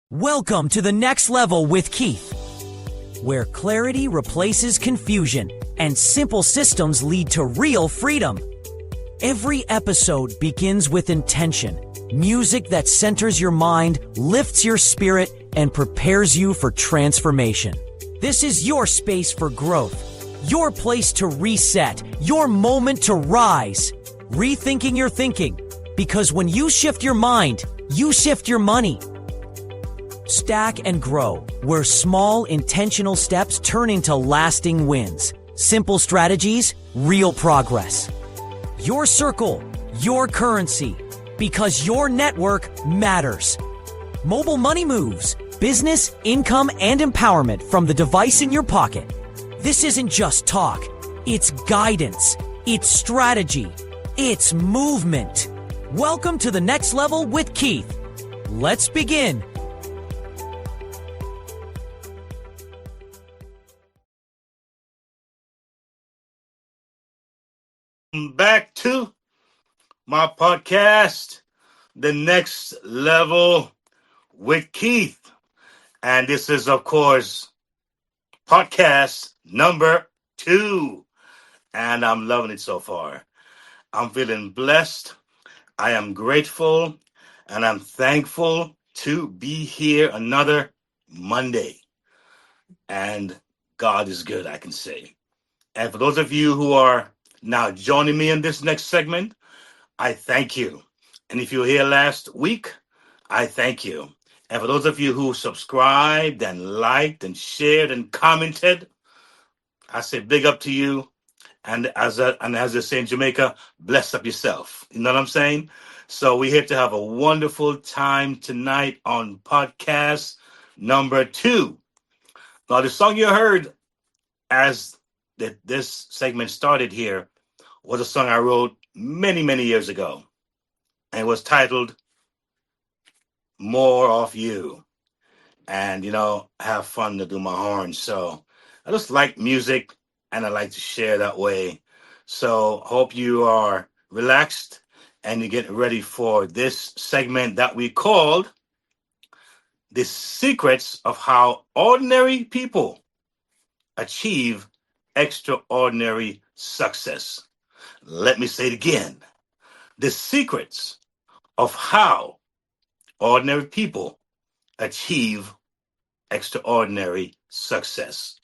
Welcome to the next level with Keith, where clarity replaces confusion and simple systems lead to real freedom. Every episode begins with intention, music that centers your mind, lifts your spirit, and prepares you for transformation. This is your space for growth, your place to reset, your moment to rise. Rethinking your thinking, because when you shift your mind, you shift your money. Stack and grow, where small intentional steps turn into lasting wins. Simple strategies, real progress. Your circle, your currency, because your network matters. Mobile money moves, business, income, and empowerment from the device in your pocket. This isn't just talk. It's guidance. It's strategy. It's movement. Welcome to the next level with Keith. Let's begin. Back to my podcast, The Next Level with Keith. And this is, of course, podcast number 2. And I'm loving it so far. I'm feeling blessed. I am grateful. And I'm thankful to be here another Monday. And God is good, I can say. And for those of you who are now joining me in this next segment, I thank you. And if you were here last week, I thank you. And for those of you who subscribed and liked and shared and commented, I say big up to you. And as they say in Jamaica, bless up yourself. You know what I'm saying? So we're here to have a wonderful time tonight on podcast number 2. Now, the song you heard as this segment started here was a song I wrote many, many years ago. And it was titled More of You. And, I have fun to do my horn. So I just like music and I like to share that way. So hope you are relaxed and you get ready for this segment that we called The Secrets of How Ordinary People Achieve Extraordinary Success. Let me say it again. The secrets of how ordinary people achieve extraordinary success.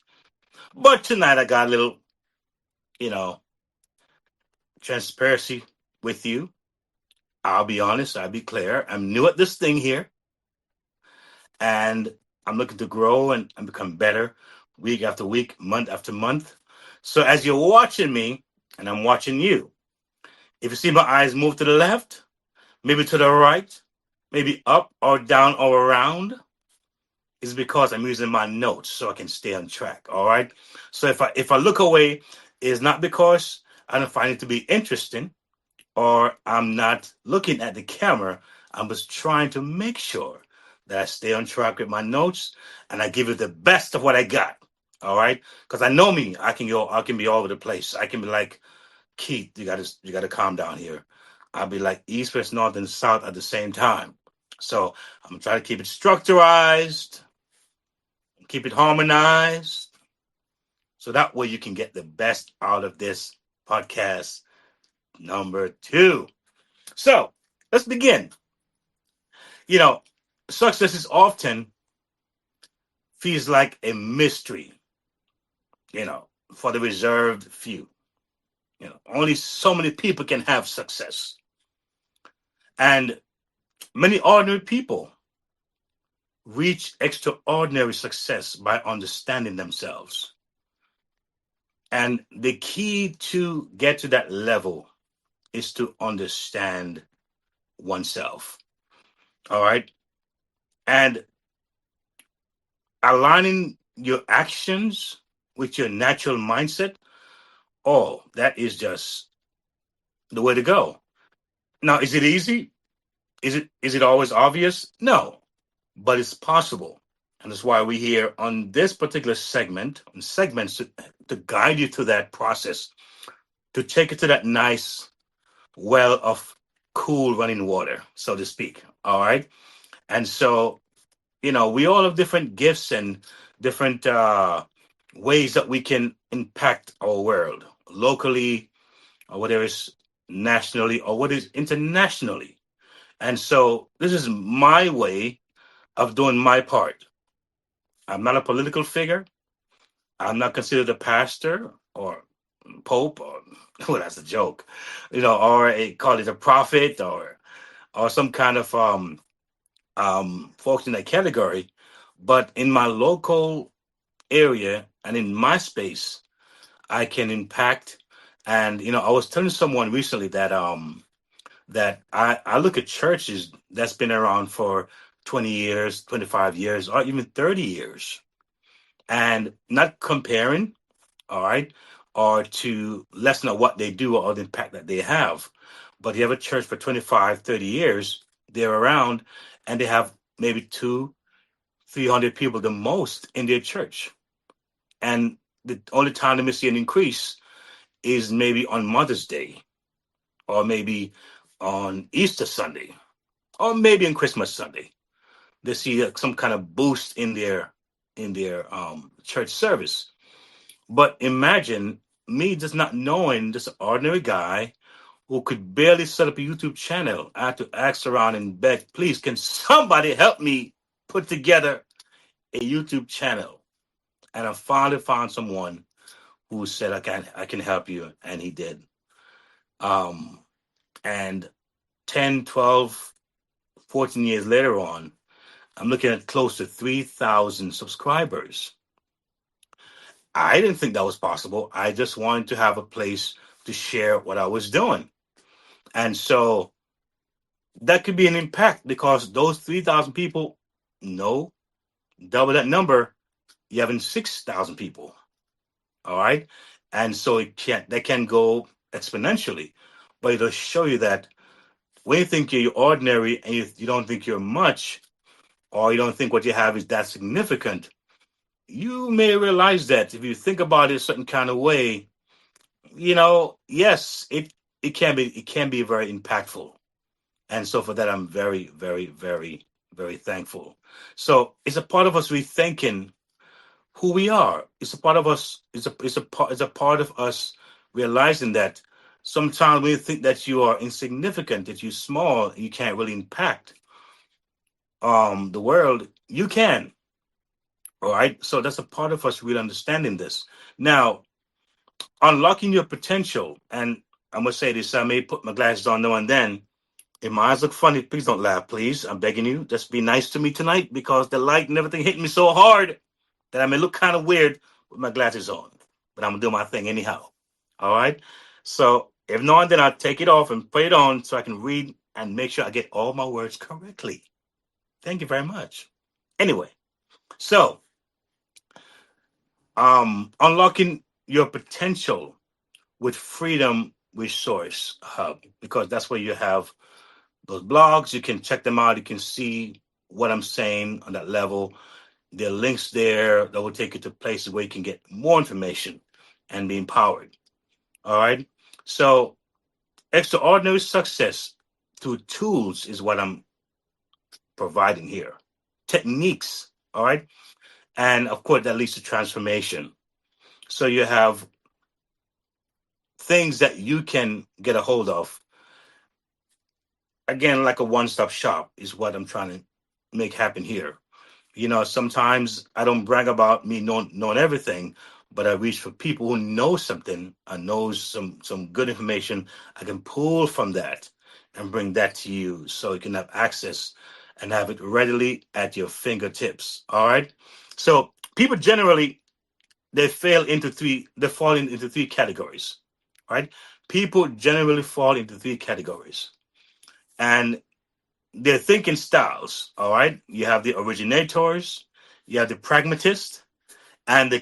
But tonight I got a little, you know, transparency with you. I'll be honest, I'll be clear. I'm new at this thing here and I'm looking to grow and become better week after week, month after month. So as you're watching me and I'm watching you, if you see my eyes move to the left, maybe to the right, maybe up or down or around, is because I'm using my notes so I can stay on track. All right. So if I look away, it's not because I don't find it to be interesting or I'm not looking at the camera. I'm just trying to make sure that I stay on track with my notes and I give it the best of what I got. All right. Because I know me, I can be all over the place. I can be like, Keith, you gotta calm down here. I'll be like east, west, north, and south at the same time. So I'm trying to keep it structurized, keep it harmonized, so that way you can get the best out of this podcast number 2. So let's begin. You know, success is often feels like a mystery, for the reserved few. Only so many people can have success. And many ordinary people reach extraordinary success by understanding themselves. And the key to get to that level is to understand oneself. All right. And aligning your actions with your natural mindset, oh, that is just the way to go. Now, is it easy? Is it always obvious? No, but it's possible. And that's why we're here on this particular segments to guide you through that process, to take it to that nice well of cool running water, so to speak. All right. And so, we all have different gifts and different ways that we can impact our world locally, or whatever is nationally, or what is internationally. And so, this is my way of doing my part. I'm not a political figure. I'm not considered a pastor or pope, or well, that's a joke, or call it a prophet, or some kind of folks in that category. But in my local area and in my space, I can impact. And I was telling someone recently that I look at churches that's been around for 20 years, 25 years, or even 30 years, and not comparing, all right, or to lessen of what they do or the impact that they have. But you have a church for 25, 30 years, they're around, and they have maybe two, 300 people the most in their church. And the only time they may see an increase is maybe on Mother's Day, or maybe on Easter Sunday, or maybe on Christmas Sunday. They see some kind of boost in their church service. But imagine me just not knowing, just an ordinary guy who could barely set up a YouTube channel. I had to ask around and beg, please, can somebody help me put together a YouTube channel? And I finally found someone who said, I can help you. And he did. And 10, 12, 14 years later on, I'm looking at close to 3,000 subscribers. I didn't think that was possible. I just wanted to have a place to share what I was doing. And so that could be an impact because those 3,000 people, no, double that number, you having 6,000 people. All right. And so that can go exponentially. But it'll show you that when you think you're ordinary and you don't think you're much, or you don't think what you have is that significant, you may realize that if you think about it a certain kind of way, yes, it can be very impactful. And so for that, I'm very, very, very, very thankful. So it's a part of us rethinking who we are. It's a part of us. It's a part of us realizing that sometimes when you think that you are insignificant, that you're small, you can't really impact the world. You can. All right. So that's a part of us really understanding this. Now, unlocking your potential, and I'm gonna say this. I may put my glasses on now and then. If my eyes look funny, please don't laugh, please. I'm begging you. Just be nice to me tonight because the light and everything hit me so hard that I may look kind of weird with my glasses on. But I'm gonna do my thing anyhow. All right. So if not, then I'll take it off and put it on so I can read and make sure I get all my words correctly. Thank you very much. Anyway, so unlocking your potential with Freedom Resource Hub, because that's where you have those blogs. You can check them out. You can see what I'm saying on that level. There are links there that will take you to places where you can get more information and be empowered. All right. So, extraordinary success through tools is what I'm providing here. Techniques. All right. And of course, that leads to transformation. So, you have things that you can get a hold of. Again, like a one stop shop is what I'm trying to make happen here. Sometimes I don't brag about me knowing everything, but I reach for people who know something and knows some good information. I can pull from that and bring that to you so you can have access and have it readily at your fingertips. All right. So people generally they fall into three categories. Right? People generally fall into three categories. And their thinking styles. All right, you have the originators, you have the pragmatist, and the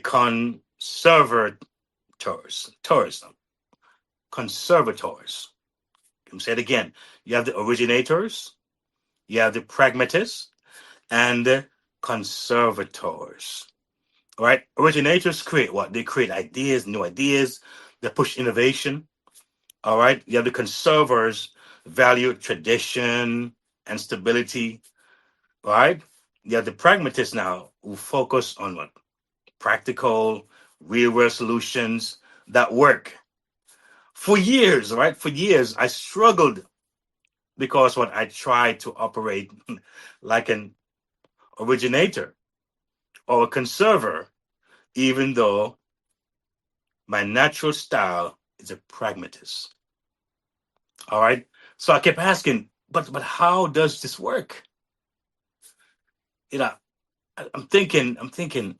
Tourism, conservators. Let me say it again. You have the originators, you have the pragmatists, and the conservators. All right, originators create what? They create ideas, new ideas. They push innovation. All right, you have the conservators, value tradition and stability. Right? You have the pragmatists now who focus on what? Practical, real world solutions that work. For years, right? For years, I struggled because what I tried to operate like an originator or a conserver, even though my natural style is a pragmatist. All right. So I kept asking, but how does this work? You know, I'm thinking, I'm connecting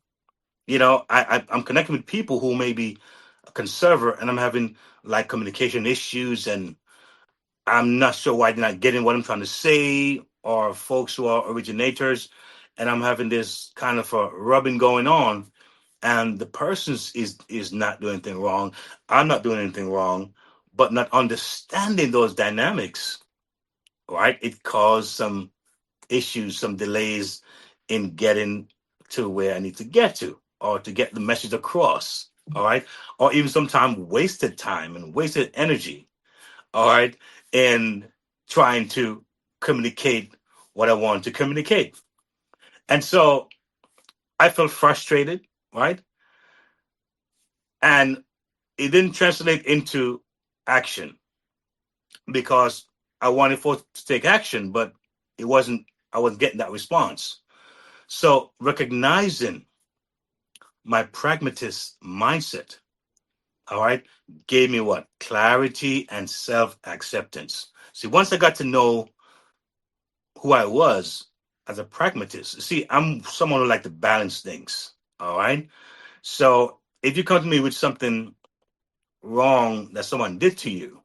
with people who may be a conservator and I'm having like communication issues and I'm not sure why they're not getting what I'm trying to say, or folks who are originators and I'm having this kind of a rubbing going on, and the person is not doing anything wrong. I'm not doing anything wrong, but not understanding those dynamics, right? It caused some issues, some delays in getting to where I need to get to, or to get the message across. All right. Or even sometimes wasted time and wasted energy. All right. In trying to communicate what I want to communicate. And so I felt frustrated. Right. And it didn't translate into action because I wanted folks to take action, but I wasn't getting that response. So recognizing my pragmatist mindset, all right, gave me what? Clarity and self acceptance. See, once I got to know who I was as a pragmatist, see, I'm someone who like to balance things, all right? So if you come to me with something wrong that someone did to you,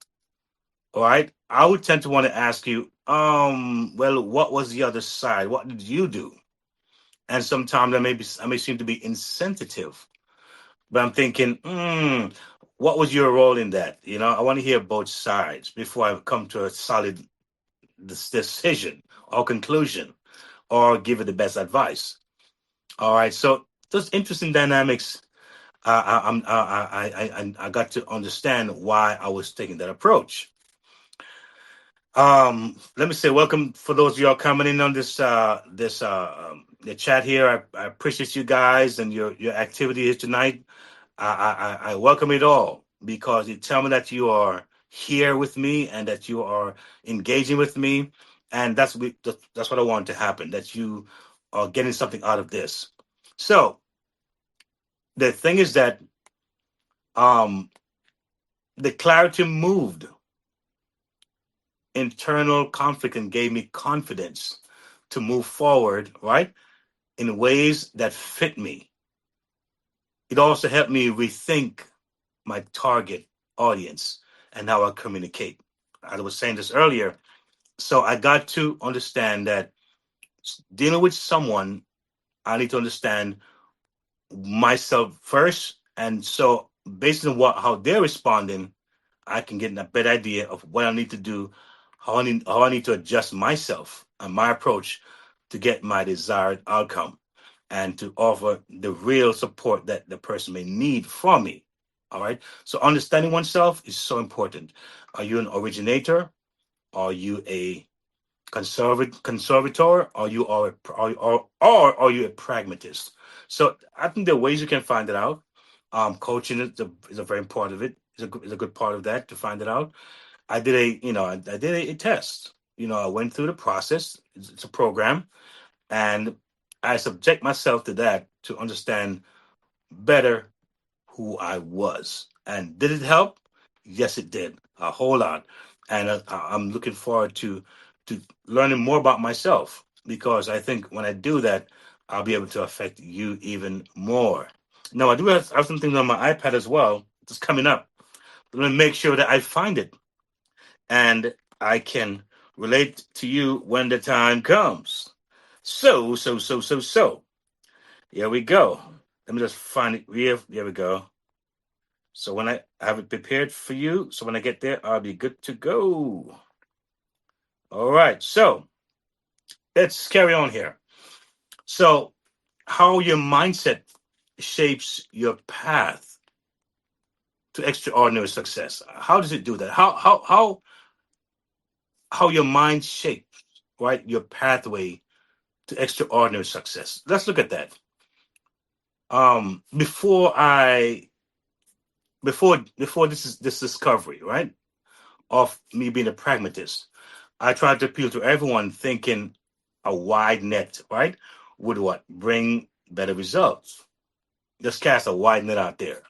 all right, I would tend to want to ask you, well, what was the other side? What did you do? And sometimes I may seem to be insensitive, but I'm thinking, what was your role in that? I want to hear both sides before I come to a solid decision or conclusion or give it the best advice. All right, so those interesting dynamics. I got to understand why I was taking that approach. Let me say welcome for those of y'all coming in on the chat here. I appreciate you guys and your activity here tonight. I welcome it all because you tell me that you are here with me and that you are engaging with me, and that's what I want to happen. That you are getting something out of this. So the thing is that um, the clarity moved internal conflict and gave me confidence to move forward, right, in ways that fit me. It also helped me rethink my target audience and how I communicate. I was saying this earlier. So I got to understand that dealing with someone, I need to understand myself first. And so based on how they're responding, I can get a better idea of what I need to do, how I need to adjust myself and my approach to get my desired outcome and to offer the real support that the person may need from me. All right. So understanding oneself is so important. Are you an originator? Are you a conservator? Or are you a pragmatist? So I think there are ways you can find it out. Coaching is a very important of it. Is a good part of that to find it out. I did a test. I went through the process. It's a program, and I subject myself to that to understand better who I was. And did it help? Yes, it did a whole lot. And I'm looking forward to learning more about myself because I think when I do that, I'll be able to affect you even more. Now, I do have some things on my iPad as well. It's coming up. I'm going to make sure that I find it and I can relate to you when the time comes. So. Here we go. Let me just find it. Here we go. So when I have it prepared for you, so when I get there, I'll be good to go. All right. So let's carry on here. So how your mindset shapes your path to extraordinary success. How does it do that? How your mind shapes, right, your pathway to extraordinary success. Let's look at that. Before I before this discovery, right, of me being a pragmatist, I tried to appeal to everyone thinking a wide net, right, would what bring better results. Just cast a wide net out there.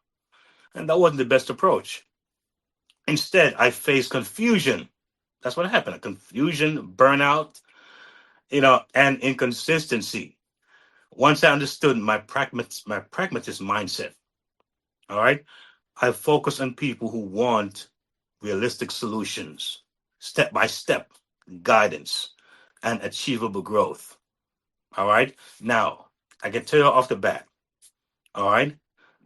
And that wasn't the best approach. Instead, I faced confusion. That's what happened. Confusion, burnout, and inconsistency. Once I understood my pragmatist mindset, all right, I focus on people who want realistic solutions, step by step guidance, and achievable growth. All right. Now, I can tell you off the bat, all right,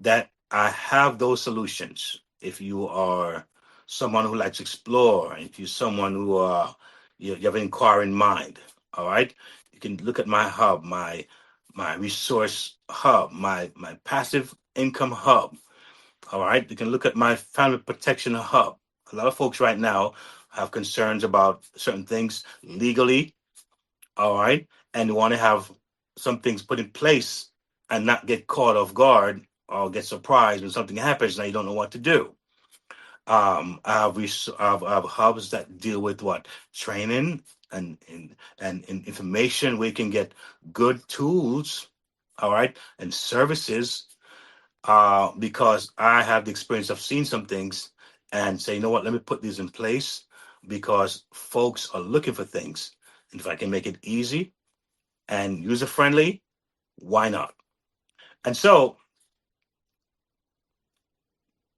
that I have those solutions. If you are someone who likes to explore, if you're someone who you have an inquiring mind, all right, you can look at my hub, my resource hub, my passive income hub. All right, you can look at my family protection hub. A lot of folks right now have concerns about certain things legally, all right, and want to have some things put in place and not get caught off guard or get surprised when something happens and you don't know what to do. I have hubs that deal with what training and information where you can get good tools, all right, and services. Because I have the experience of seeing some things and say, you know what, let me put these in place because folks are looking for things. And if I can make it easy and user friendly, why not? And so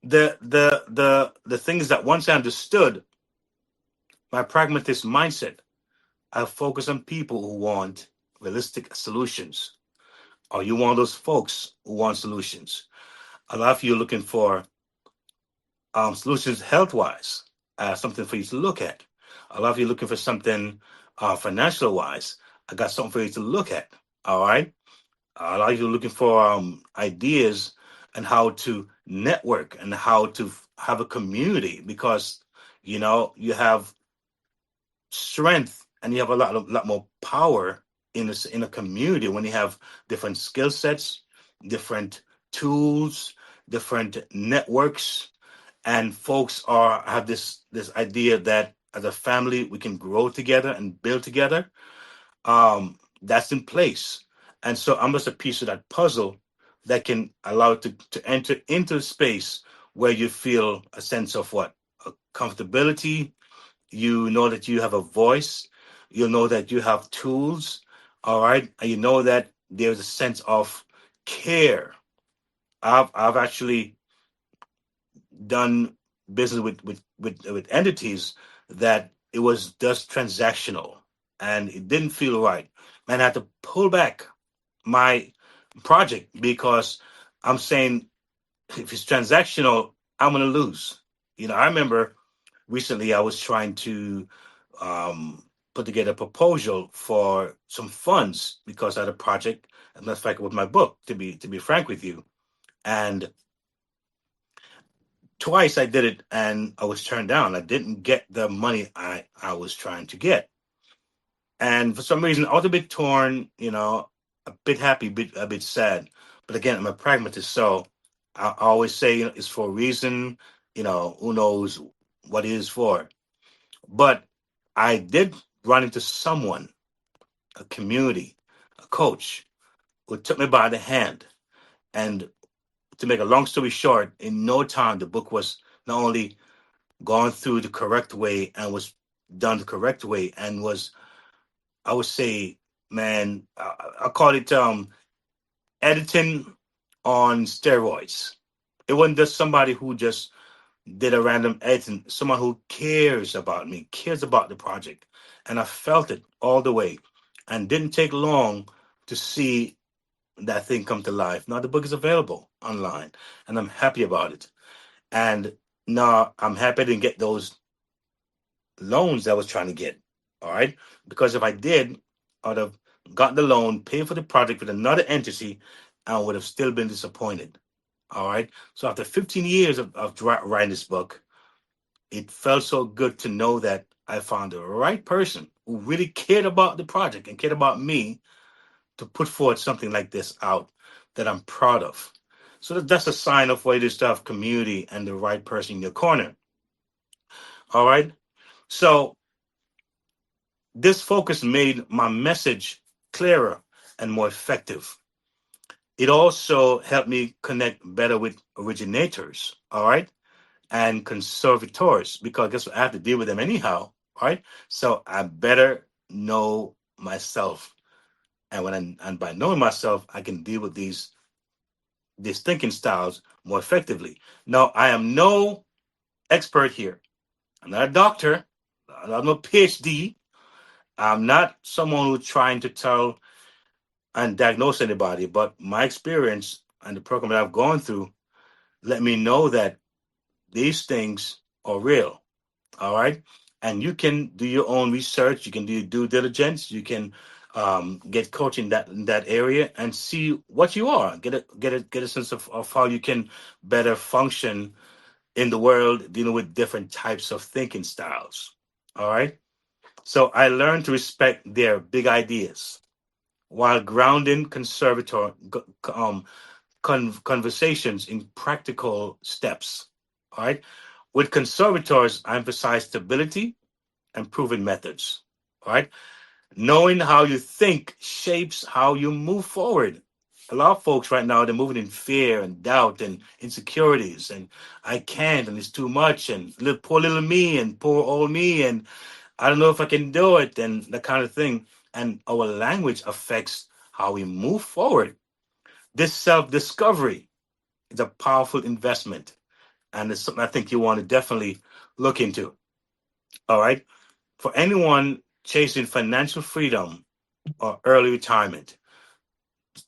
The things that once I understood, my pragmatist mindset, I focus on people who want realistic solutions. Are you one of those folks who want solutions? A lot of you are looking for solutions health wise, something for you to look at. A lot of you are looking for something financial wise. I got something for you to look at. All right. A lot of you are looking for ideas and how to network and how to have a community because you have strength and you have a lot more power in a community when you have different skill sets, different tools, different networks, and folks are have this idea that as a family we can grow together and build together. That's in place, and so I'm just a piece of that puzzle that can allow it to enter into a space where you feel a sense of what a comfortability. You know that you have a voice. You know that you have tools. All right, and you know that there's a sense of care. I've actually done business with entities that it was just transactional and it didn't feel right. And I had to pull back my project because I'm saying if it's transactional, I'm going to lose. I remember recently I was trying to put together a proposal for some funds because I had a project, and that's like with my book, to be frank with you. And twice I did it and I was turned down. I didn't get the money I was trying to get. And for some reason I was a bit torn, a bit happy, a bit sad. But again, I'm a pragmatist, so I always say, it's for a reason, who knows what it is for. But I did run into someone, a community, a coach, who took me by the hand. And to make a long story short, in no time the book was not only gone through the correct way and was done the correct way and was, I would say, man, I call it editing on steroids. It wasn't just somebody who just did a random editing, someone who cares about me, cares about the project. And I felt it all the way and didn't take long to see that thing come to life. Now the book is available online and I'm happy about it. And now I'm happy I didn't get those loans that I was trying to get. All right. Because if I did, I'd have gotten the loan, paid for the project with another entity, and I would have still been disappointed. All right. So after 15 years of writing this book, it felt so good to know that I found the right person who really cared about the project and cared about me to put forward something like this out that I'm proud of. So that's a sign of what it is to have community and the right person in your corner. All right. So this focus made my message clearer and more effective. It also helped me connect better with originators, all right, and conservators, because guess what? I have to deal with them anyhow, right? So I better know myself. And by knowing myself, I can deal with these thinking styles more effectively. Now, I am no expert here. I'm not a doctor. I'm no PhD. I'm not someone who's trying to tell and diagnose anybody, but my experience and the program that I've gone through let me know that these things are real. All right. And you can do your own research. You can do your due diligence. You can get coaching in that area and see what you are. Get a sense of how you can better function in the world dealing with different types of thinking styles. All right. So I learned to respect their big ideas while grounding conversations in practical steps. All right. With conservators, I emphasize stability and proven methods. All right. Knowing how you think shapes how you move forward. A lot of folks right now, they're moving in fear and doubt and insecurities, and I can't, and it's too much, and poor little me, and poor old me, and I don't know if I can do it, and that kind of thing. And our language affects how we move forward. This self discovery is a powerful investment. and it's something I think you want to definitely look into. All right. For anyone chasing financial freedom or early retirement,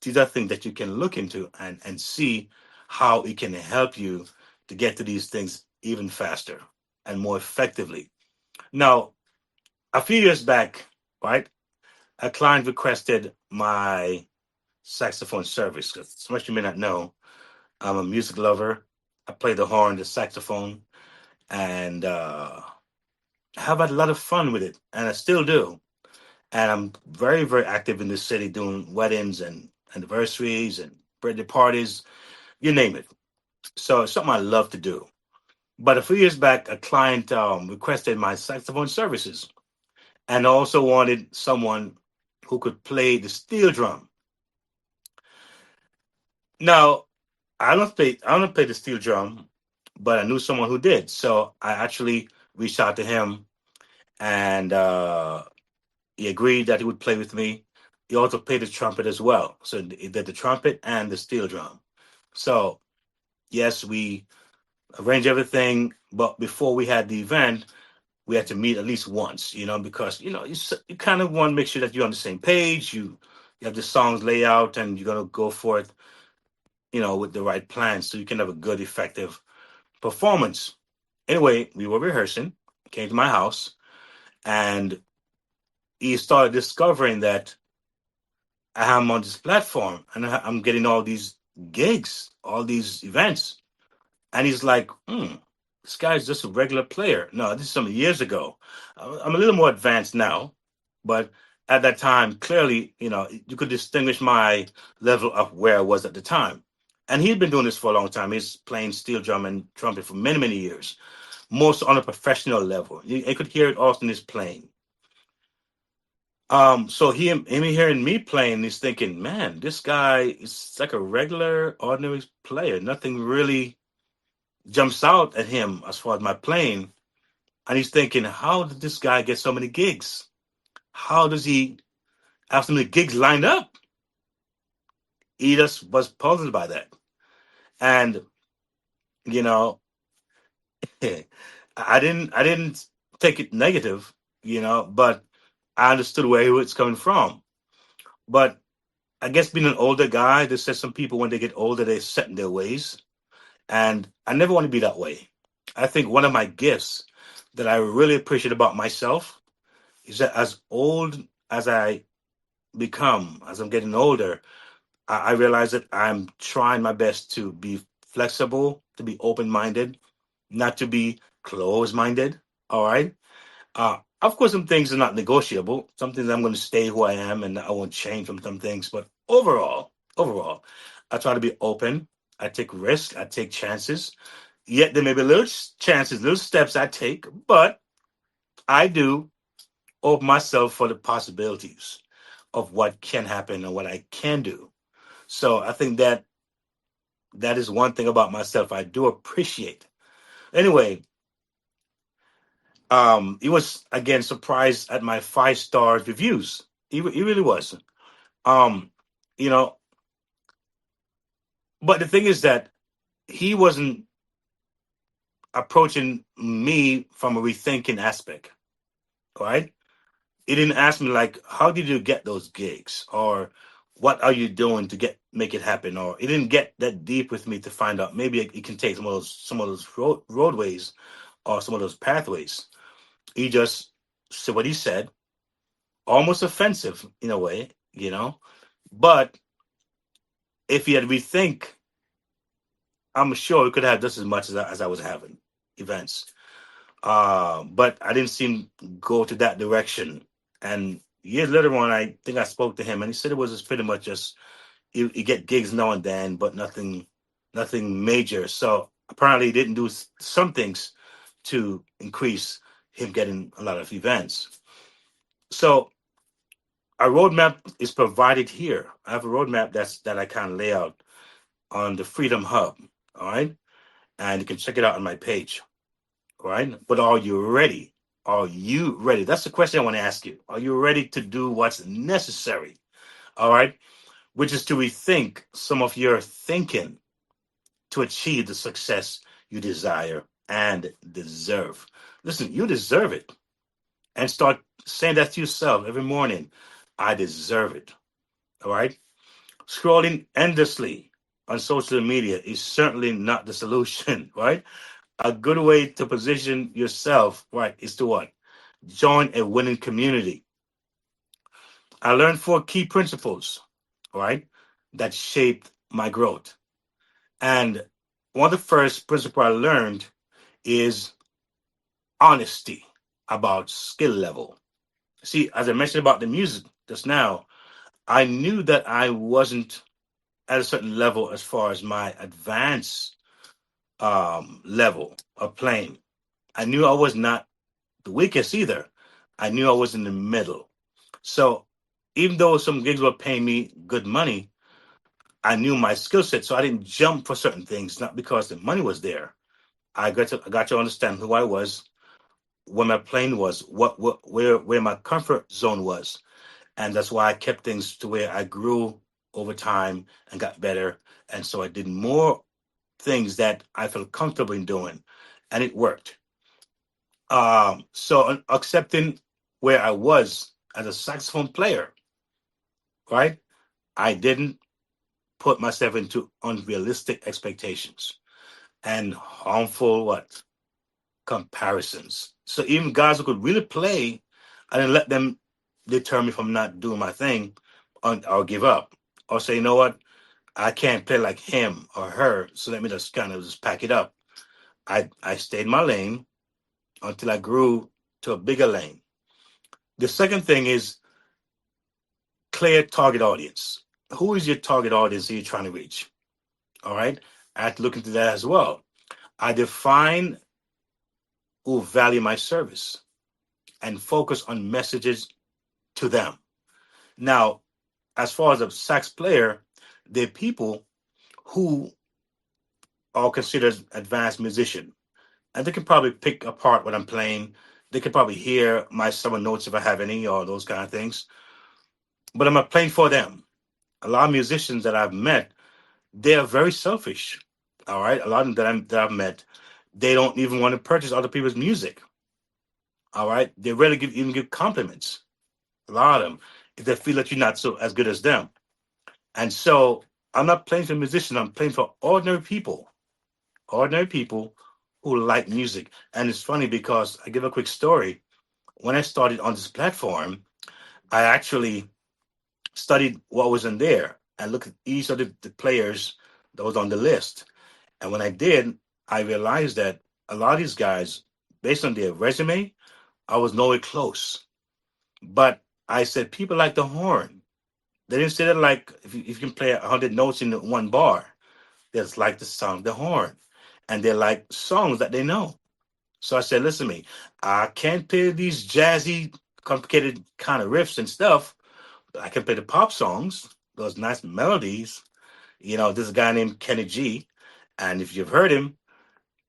these are things that you can look into and see how it can help you to get to these things even faster and more effectively. Now, a few years back, right, a client requested my saxophone service. 'Cause so much you may not know, I'm a music lover. I play the horn, the saxophone, and have had a lot of fun with it, and I still do. And I'm very, very active in this city doing weddings and anniversaries and birthday parties, you name it. So it's something I love to do. But a few years back, a client requested my saxophone services and also wanted someone who could play the steel drum. Now, I don't play the steel drum, but I knew someone who did. So I actually reached out to him, and he agreed that he would play with me. He also played the trumpet as well. So he did the trumpet and the steel drum. So yes, we arranged everything, but before we had the event, we had to meet at least once, because you kind of want to make sure that you're on the same page. You have the songs layout, and you're gonna go for it, with the right plan, so you can have a good, effective performance. Anyway, we were rehearsing, came to my house, and he started discovering that I'm on this platform and I'm getting all these gigs, all these events. And he's like, this guy's just a regular player. No, this is some years ago. I'm a little more advanced now, but at that time, clearly, you could distinguish my level of where I was at the time. And he'd been doing this for a long time. He's playing steel drum and trumpet for many, many years, most on a professional level. You could hear it also in his playing. So him hearing me playing, he's thinking, man, this guy is like a regular, ordinary player. Nothing really jumps out at him as far as my playing. And he's thinking, how did this guy get so many gigs? How does he have so many gigs lined up? He just was puzzled by that. And, you know, I didn't take it negative, but I understood where he was coming from. But I guess being an older guy, there's says some people when they get older, they set in their ways. And I never want to be that way. I think one of my gifts that I really appreciate about myself is that as old as I become, as I'm getting older, I realize that I'm trying my best to be flexible, to be open minded, not to be closed minded. All right. Of course, some things are not negotiable. Some things I'm going to stay who I am and I won't change from some things. But overall, I try to be open. I take risks. I take chances. Yet there may be little chances, little steps I take, but I do open myself for the possibilities of what can happen and what I can do. So I think that is one thing about myself I do appreciate. Anyway, he was again surprised at my 5 star reviews. He really was. Um, you know, but the thing is that he wasn't approaching me from a rethinking aspect, right? He didn't ask me like, "How did you get those gigs?" or "What are you doing to make it happen?" Or he didn't get that deep with me to find out. Maybe it can take some of those roadways or some of those pathways. He just said what he said, almost offensive in a way. But if he had rethink, I'm sure he could have just as much as I was having events. But I didn't seem to go to that direction. And years later on, I think I spoke to him, and he said it was just pretty much just you get gigs now and then, but nothing major. So apparently, he didn't do some things to increase him getting a lot of events. So a roadmap is provided here. I have a roadmap that I kind of lay out on the Freedom Hub. All right, and you can check it out on my page. All right, but are you ready? Are you ready? That's the question I want to ask you. Are you ready to do what's necessary? All right, which is to rethink some of your thinking to achieve the success you desire and deserve. Listen, you deserve it. And start saying that to yourself every morning. I deserve it. All right. Scrolling endlessly on social media is certainly not the solution, right? A good way to position yourself, right, is to what? Join a winning community. I learned four key principles, right, that shaped my growth. And one of the first principle I learned is honesty about skill level. See, as I mentioned about the music just now, I knew that I wasn't at a certain level as far as my advanced level of playing. I knew I was not the weakest either. I knew I was in the middle. So even though some gigs were paying me good money, I knew my skill set. So I didn't jump for certain things, not because the money was there. I got to understand who I was, where my plane was, where my comfort zone was. And that's why I kept things to where I grew over time and got better. And so I did more things that I felt comfortable in doing, and it worked. So accepting where I was as a saxophone player, right? I didn't put myself into unrealistic expectations and harmful what comparisons. So even guys who could really play, I didn't let them deter me from not doing my thing, or give up, or say, you know what, I can't play like him or her, so let me just kind of just pack it up. I stayed in my lane until I grew to a bigger lane. The second thing is clear target audience. Who is your target audience that you're trying to reach? All right. I had to look into that as well. I define who value my service and focus on messages to them. Now, as far as a sax player, they're people who are considered advanced musician, and they can probably pick apart what I'm playing. They can probably hear my summer notes if I have any, or those kind of things. But I'm not playing for them. A lot of musicians that I've met, they are very selfish. All right, a lot of them that I've met, they don't even want to purchase other people's music. All right, they rarely even give compliments. A lot of them, if they feel that you're not so as good as them. And so I'm not playing for musicians. I'm playing for ordinary people who like music. And it's funny because I give a quick story. When I started on this platform, I actually studied what was in there and looked at each of the players that was on the list. And when I did, I realized that a lot of these guys, based on their resume, I was nowhere close. But I said people like the horn. They didn't say that like if you can play 100 notes in one bar. They just like the sound of the horn. And they like songs that they know. So I said, listen to me, I can't play these jazzy, complicated kind of riffs and stuff, but I can play the pop songs, those nice melodies. This guy named Kenny G. And if you've heard him,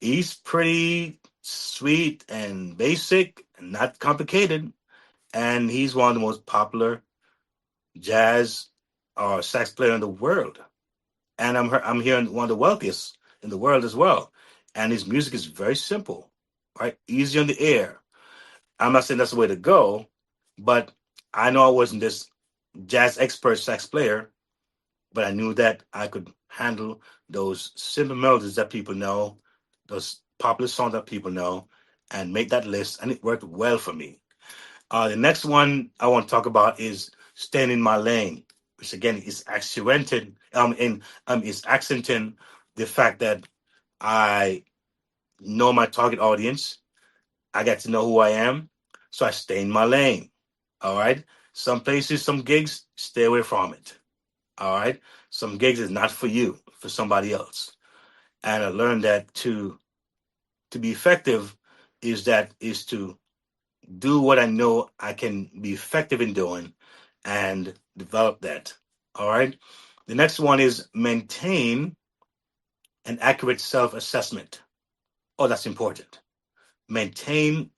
he's pretty sweet and basic and not complicated. And he's one of the most popular jazz or sax player in the world. And I'm hearing one of the wealthiest in the world as well. And his music is very simple, right? Easy on the ear. I'm not saying that's the way to go, but I know I wasn't this jazz expert sax player, but I knew that I could handle those simple melodies that people know, those popular songs that people know, and make that list. And it worked well for me. The next one I want to talk about is staying in my lane, which again is accenting the fact that I know my target audience. I get to know who I am, so I stay in my lane. All right. Some places, some gigs, stay away from it. All right. Some gigs is not for you, for somebody else. And I learned that to be effective is to do what I know I can be effective in doing and develop that. All right. The next one is maintain an accurate self assessment. Oh, that's important. Maintain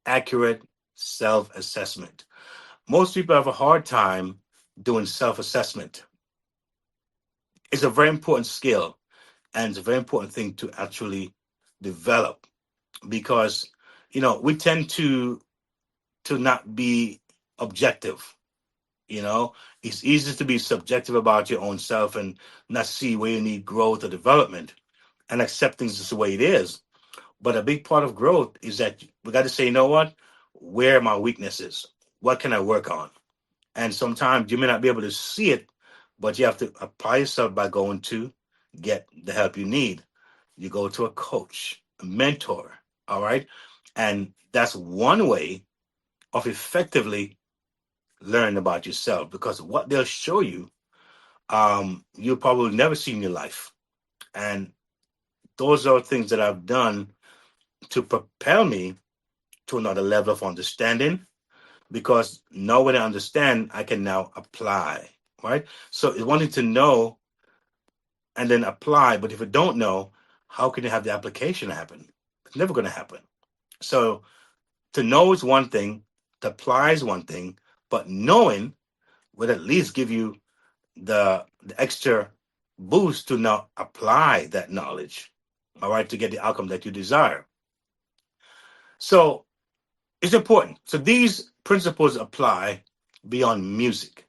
accurate self assessment. Most people have a hard time doing self assessment. It's a very important skill and it's a very important thing to actually develop, because we tend to not be objective. It's easy to be subjective about your own self and not see where you need growth or development and accept things just the way it is. But a big part of growth is that we got to say, what? Where are my weaknesses? What can I work on? And sometimes you may not be able to see it, but you have to apply yourself by going to get the help you need. You go to a coach, a mentor, all right? And that's one way of effectively learning about yourself, because what they'll show you, you'll probably never see in your life. And those are things that I've done to propel me to another level of understanding, because now when I understand, I can now apply, right? So it's wanting to know and then apply. But if you don't know, how can you have the application happen? It's never going to happen. So to know is one thing, to apply is one thing, but knowing would at least give you the extra boost to now apply that knowledge, all right, to get the outcome that you desire. So it's important. So these principles apply beyond music.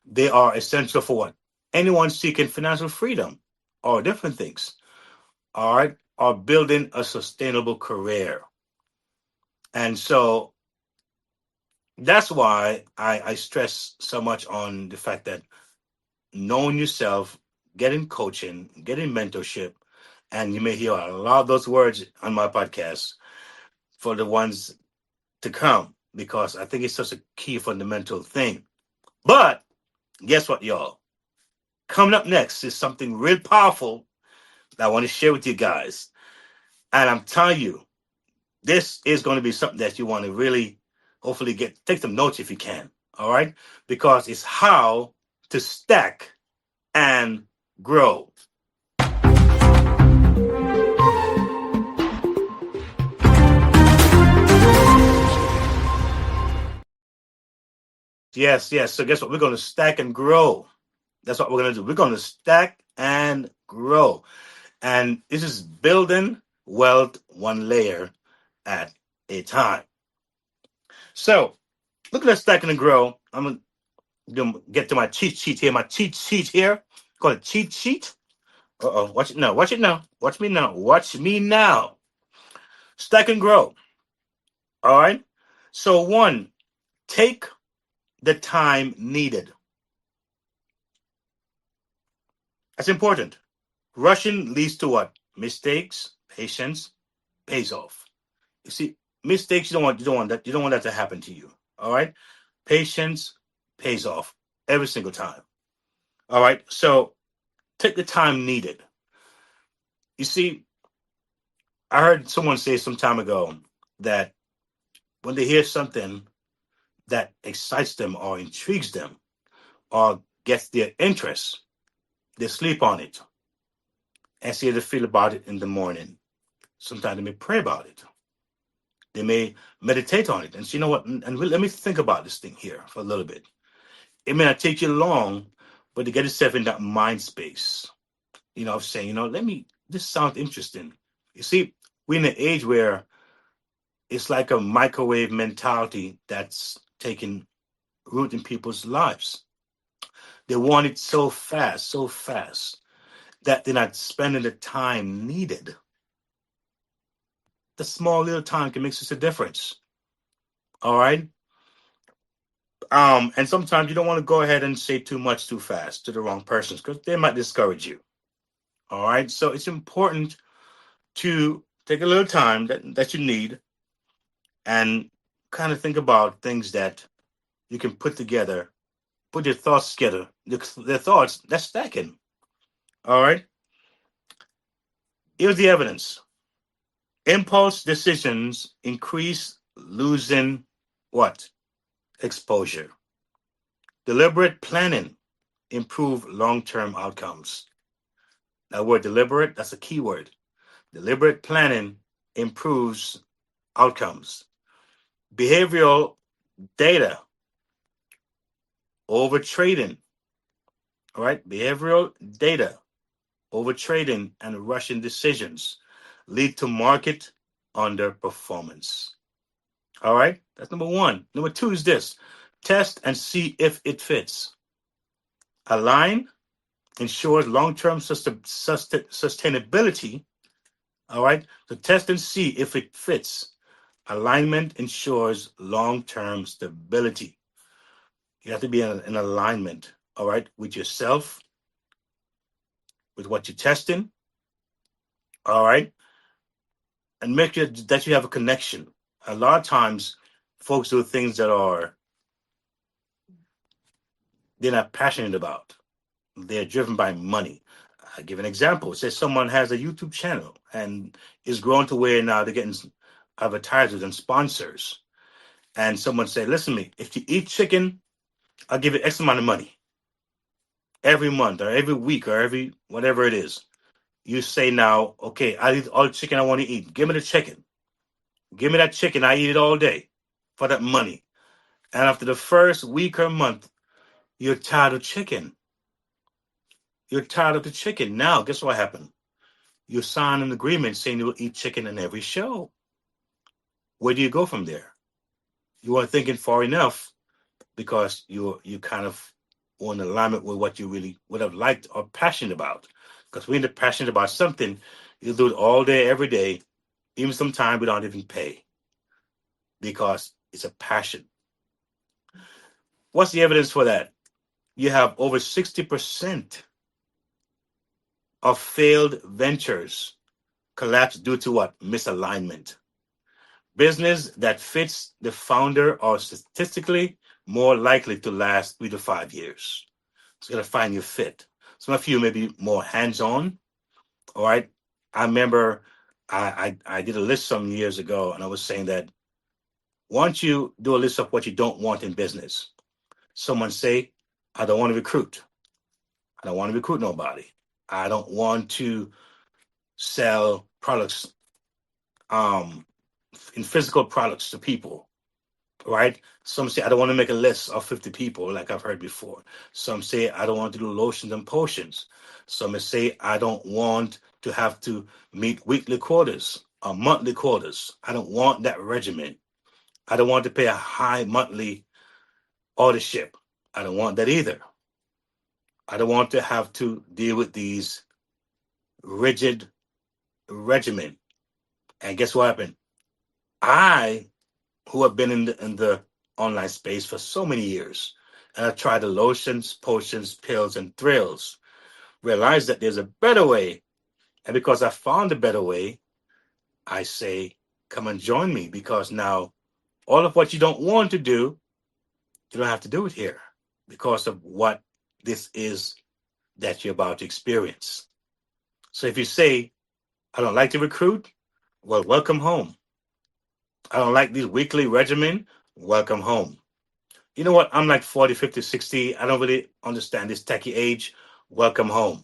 They are essential for what? Anyone seeking financial freedom or different things, all right, or building a sustainable career. And so that's why I stress so much on the fact that knowing yourself, getting coaching, getting mentorship, and you may hear a lot of those words on my podcast for the ones to come, because I think it's such a key fundamental thing. But guess what, y'all? Coming up next is something real powerful that I want to share with you guys. And I'm telling you, this is going to be something that you want to really, hopefully, take some notes if you can. All right? Because it's how to stack and grow. Yes, yes. So guess what? We're going to stack and grow. That's what we're going to do. We're going to stack and grow. And this is building wealth one layer at a time. So look at that stacking and grow. I'm going to get to my cheat sheet here. My cheat sheet here. Call it cheat sheet. Uh-oh. Watch it now. Watch it now. Watch me now. Watch me now. Stack and grow. All right. So one, take the time needed. That's important. Rushing leads to what? Mistakes. Patience pays off. You see, mistakes, you don't want that to happen to you. All right. Patience pays off every single time. All right. So take the time needed. You see, I heard someone say some time ago that when they hear something that excites them or intrigues them or gets their interest, they sleep on it and see how they feel about it in the morning. Sometimes they may pray about it. They may meditate on it and say, what? Let me think about this thing here for a little bit. It may not take you long, but to get yourself in that mind space, of saying, this sounds interesting. You see, we're in an age where it's like a microwave mentality that's taking root in people's lives. They want it so fast, that they're not spending the time needed. The small little time can make such a difference. All right. And sometimes you don't want to go ahead and say too much too fast to the wrong persons, because they might discourage you. All right. So it's important to take a little time that you need and kind of think about things that you can put together, put your thoughts together. The thoughts, that's stacking. All right. Here's the evidence. Impulse decisions increase losing what? Exposure. Deliberate planning improve long-term outcomes. That word deliberate, that's a key word. Deliberate planning improves outcomes. Behavioral data over trading. All right. Behavioral data over trading and rushing decisions lead to market underperformance. All right, that's number one. Number two is this: test and see if it fits. Align ensures long-term sustainability. All right, so test and see if it fits. Alignment ensures long-term stability. You have to be in alignment, all right, with yourself, with what you're testing, all right, and make sure that you have a connection. A lot of times, folks do things that are they're not passionate about. They're driven by money. I give an example. Say someone has a YouTube channel and is growing to where now they're getting advertisers and sponsors. And someone say, "Listen to me. If you eat chicken, I'll give you X amount of money every month or every week or every whatever it is." You say now, "Okay, I eat all the chicken I want to eat. Give me the chicken. Give me that chicken. I eat it all day for that money." And after the first week or month, you're tired of chicken. You're tired of the chicken. Now, guess what happened? You sign an agreement saying you'll eat chicken in every show. Where do you go from there? You weren't thinking far enough because you kind of were in alignment with what you really would have liked or passionate about. Because when you're passionate about something, you do it all day, every day, even sometimes without even pay, because it's a passion. What's the evidence for that? You have over 60% of failed ventures collapse due to what? Misalignment. Business that fits the founder are statistically more likely to last 3 to 5 years. So you gotta find your fit. Some of you may be more hands-on. All right. I remember I did a list some years ago, and I was saying that once you do a list of what you don't want in business, someone say, I don't want to recruit. I don't want to recruit nobody. I don't want to sell products um in physical products to people. Right? Some say I don't want to make a list of 50 people, like I've heard before. Some say I don't want to do lotions and potions. Some may say I don't want to have to meet weekly quotas or monthly quotas. I don't want that regimen. I don't want to pay a high monthly auditorship. I don't want that either. I don't want to have to deal with these rigid regimen. And guess what happened? I, who have been in the online space for so many years, and I've tried the lotions, potions, pills, and thrills, realized that there's a better way. And because I found a better way, I say, come and join me, because now all of what you don't want to do, you don't have to do it here because of what this is that you're about to experience. So if you say, I don't like to recruit, well, welcome home. I don't like these weekly regimen, welcome home. You know what? I'm like 40, 50, 60. I don't really understand this techie age. Welcome home.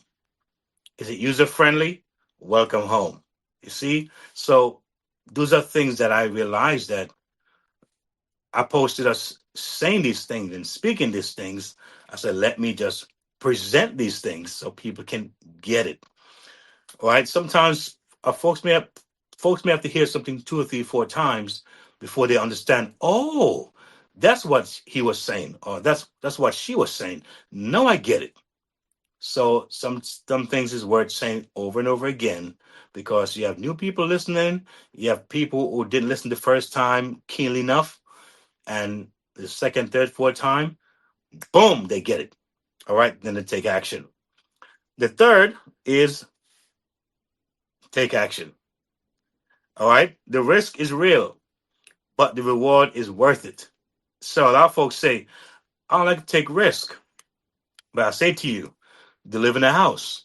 Is it user friendly? Welcome home. You see? So those are things that I realized that I posted us saying these things and speaking these things. I said, let me just present these things so people can get it. All right. Sometimes folks may have to hear something two or three, four times before they understand. Oh, that's what he was saying, or that's what she was saying. No, I get it. So some things is worth saying over and over again, because you have new people listening. You have people who didn't listen the first time keenly enough, and the second, third, fourth time, boom, they get it. All right, then they take action. The third is take action. All right, the risk is real, but the reward is worth it. So a lot of folks say, I don't like to take risk. But I say to you, do you live in a house?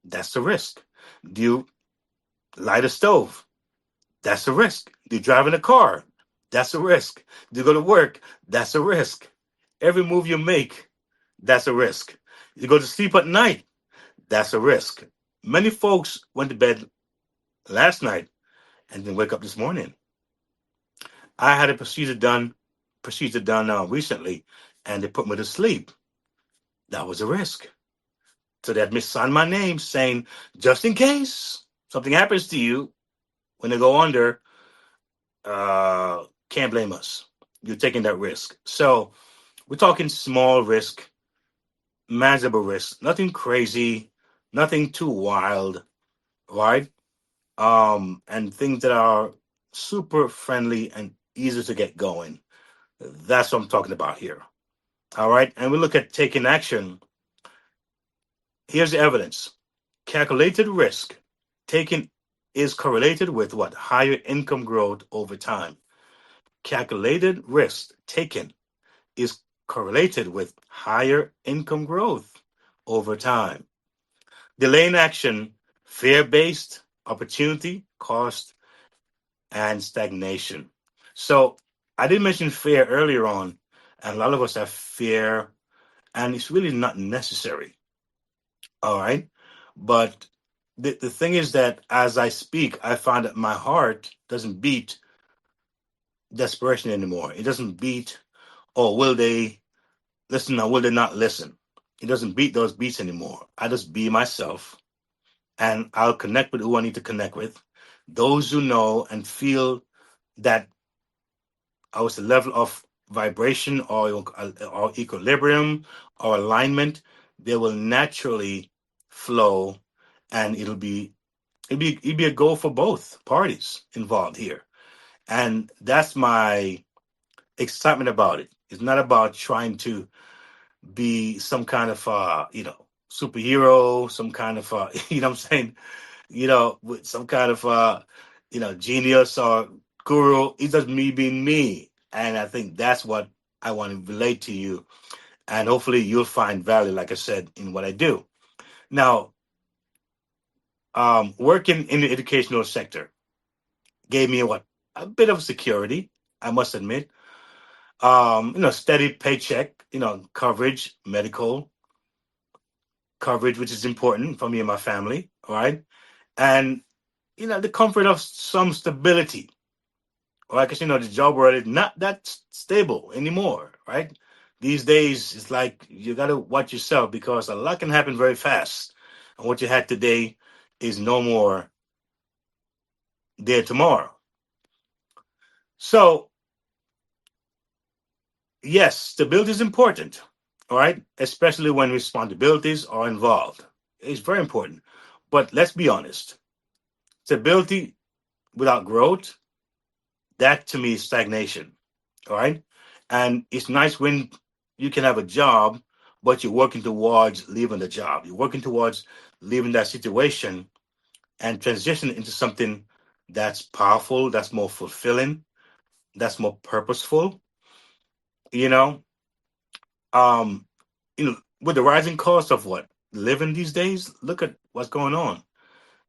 That's the risk. Do you light a stove? That's a risk. Do you drive in a car? That's a risk. Do you go to work? That's a risk. Every move you make, that's a risk. You go to sleep at night, that's a risk. Many folks went to bed last night and then wake up this morning. I had a procedure done recently, and they put me to sleep. That was a risk. So they had me sign my name saying, just in case something happens to you, When they go under, can't blame us. You're taking that risk. So we're talking small risk, manageable risk, nothing crazy, nothing too wild, right? And things that are super friendly and easy to get going. That's what I'm talking about here. All right. And we look at taking action. Here's the evidence. Calculated risk taken is correlated with what? Higher income growth over time. Calculated risk taken is correlated with higher income growth over time. Delaying action, fear based, opportunity, cost, and stagnation. So I did mention fear earlier on, and a lot of us have fear, and it's really not necessary. All right. But the thing is that as I speak, I find that my heart doesn't beat desperation anymore. It doesn't beat, oh, will they listen or will they not listen? It doesn't beat those beats anymore. I just be myself and I'll connect with who I need to connect with. Those who know and feel that I was the level of vibration or equilibrium or alignment, they will naturally flow and it'll be a goal for both parties involved here. And that's my excitement about it. It's not about trying to be some kind of superhero, some kind of you know what I'm saying, with some kind of genius or guru. It's just me being me. And I think that's what I want to relate to you. And hopefully you'll find value, like I said, in what I do. Now, working in the educational sector gave me what? A bit of security, I must admit. Steady paycheck, coverage, medical coverage, which is important for me and my family, all right? And the comfort of some stability. All right, because the job world is not that stable anymore, right? These days, it's like you got to watch yourself because a lot can happen very fast. And what you had today is no more there tomorrow. So, yes, stability is important, all right? Especially when responsibilities are involved. It's very important. But let's be honest, stability without growth, that to me is stagnation. All right. And it's nice when you can have a job, but you're working towards leaving the job. You're working towards leaving that situation and transition into something that's powerful, that's more fulfilling, that's more purposeful. You know, um, with the rising cost of what living these days, look at what's going on.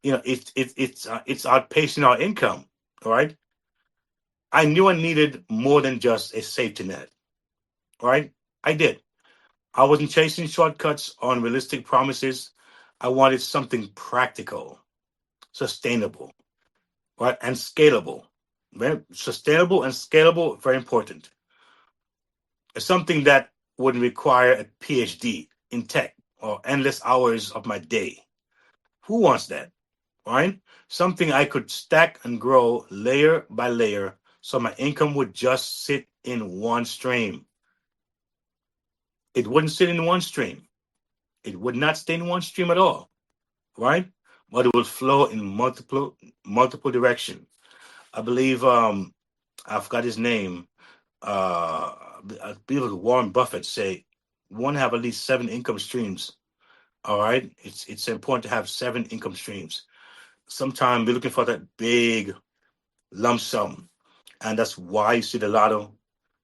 It's outpacing our income. All right. I knew I needed more than just a safety net. All right. I did. I wasn't chasing shortcuts on realistic promises. I wanted something practical, sustainable, right? And scalable. Very sustainable and scalable, very important. It's something that wouldn't require a PhD in tech or endless hours of my day. Who wants that? Right? Something I could stack and grow layer by layer so my income would just sit in one stream. It wouldn't sit in one stream. It would not stay in one stream at all, right? But it will flow in multiple direction. I believe I forgot his name. I believe it was Warren Buffett say one have at least seven income streams. All right, it's important to have seven income streams. Sometimes we're looking for that big lump sum, and that's why you see the lotto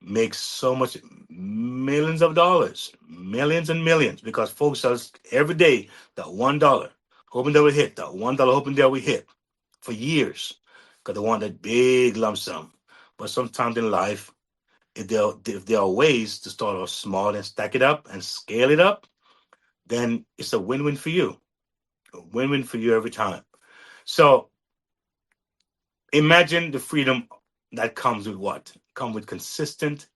makes so much millions of dollars, millions and millions, because folks are every day that $1 hoping they will hit, that $1 hoping they will hit for years, because they want that big lump sum. But sometimes in life, if there are ways to start off small and stack it up and scale it up, then it's a win-win for you, a win-win for you every time. So imagine the freedom that comes with what? Come with consistent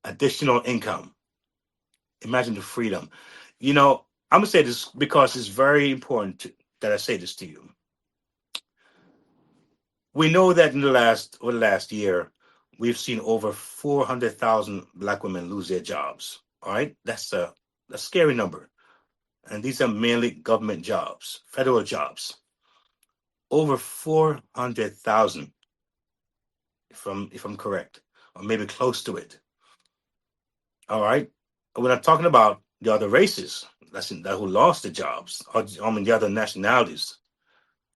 additional income. Imagine the freedom. I'm gonna say this because it's very important that I say this to you. We know that in over the last year, we've seen over 400,000 black women lose their jobs. All right, that's a scary number, and these are mainly government jobs, federal jobs. Over 400,000, if I'm correct, or maybe close to it. All right, we're not talking about the other races that who lost the jobs, or I mean the other nationalities.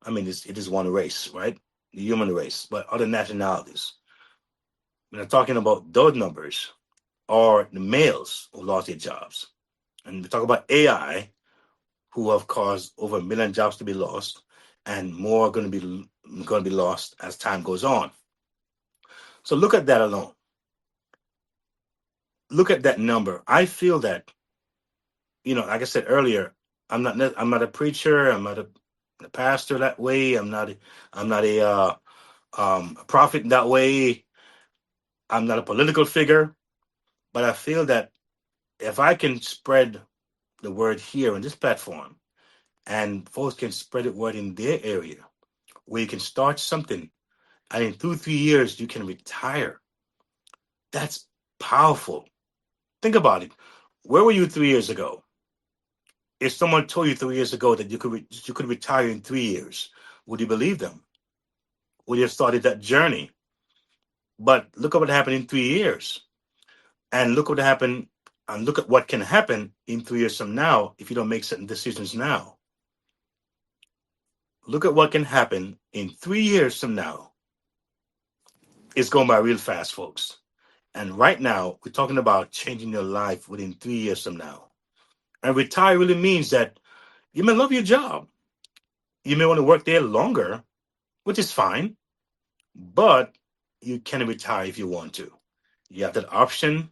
I mean it is one race, right? The human race, but other nationalities. We're not talking about those numbers or the males who lost their jobs. And we talk about AI, who have caused over 1 million jobs to be lost, and more are going to be lost as time goes on. So look at that alone. Look at that number. I feel that, like I said earlier, I'm not a preacher. I'm not a pastor that way. I'm not a prophet in that way. I'm not a political figure. But I feel that if I can spread the word here on this platform, and folks can spread the word in their area, where you can start something, and in 2 3 years you can retire. That's powerful. Think about it. Where were you 3 years ago? If someone told you 3 years ago that you could retire in 3 years, would you believe them? Would you have started that journey? But look at what happened in 3 years, and look at what can happen in 3 years from now if you don't make certain decisions now. Look at what can happen in 3 years from now. It's going by real fast, folks. And right now, we're talking about changing your life within 3 years from now. And retire really means that you may love your job. You may want to work there longer, which is fine, but you can retire if you want to. You have that option,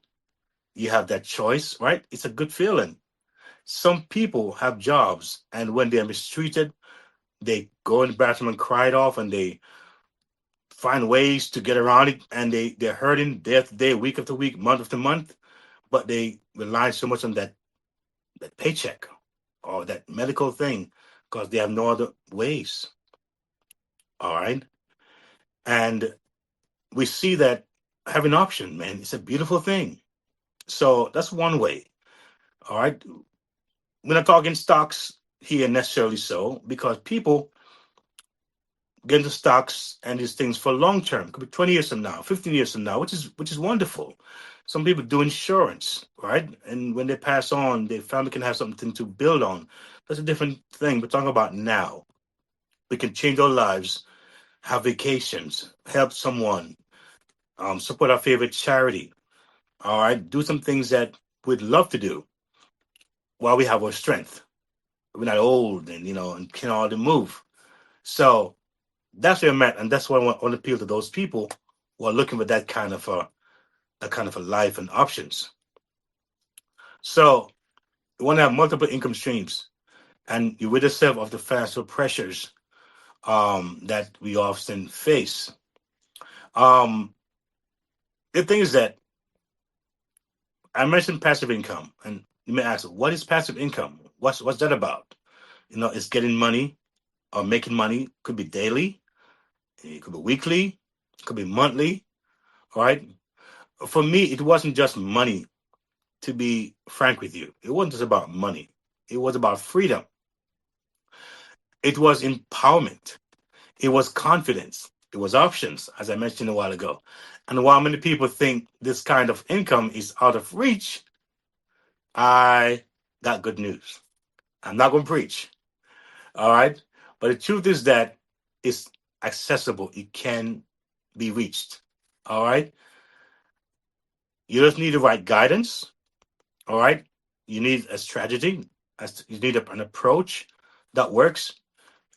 you have that choice, right? It's a good feeling. Some people have jobs, and when they're mistreated, they go in the bathroom and cry it off, and they find ways to get around it, and they're hurting day after day, week after week, month after month, but they rely so much on that paycheck or that medical thing because they have no other ways. All right. And we see that having option, man, it's a beautiful thing. So that's one way. All right. We're not talking stocks here necessarily so because people get into stocks and these things for long term. Could be 20 years from now, 15 years from now, which is wonderful. Some people do insurance, right? And when they pass on, their family can have something to build on. That's a different thing. We're talking about now. We can change our lives, have vacations, help someone, support our favorite charity. All right, do some things that we'd love to do while we have our strength. We're not old and can hardly move. So that's where I'm at, and that's why I want to appeal to those people who are looking for that kind of a life and options. So you want to have multiple income streams, and you rid yourself of the financial pressures that we often face. Um, the thing is that I mentioned passive income, and you may ask, what is passive income? What's that about? It's getting money or making money. Could be daily, it could be weekly, it could be monthly. All right. For me, it wasn't just money. To be frank with you, it wasn't just about money. It was about freedom. It was empowerment. It was confidence. It was options, as I mentioned a while ago. And while many people think this kind of income is out of reach, I got good news. I'm not going to preach. All right. But the truth is that it's accessible. It can be reached. All right. You just need the right guidance. All right. You need a strategy. You need an approach that works.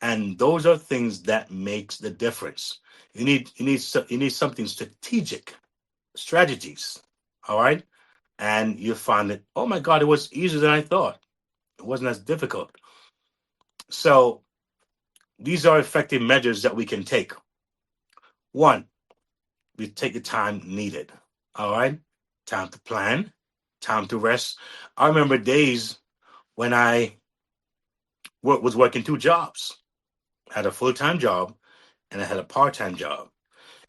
And those are things that makes the difference. You need something strategic, strategies. All right. And you find that, oh my God, it was easier than I thought. It wasn't as difficult. So these are effective measures that we can take. One, we take the time needed. All right. Time to plan, time to rest. I remember days when I was working two jobs. I had a full time job and I had a part-time job,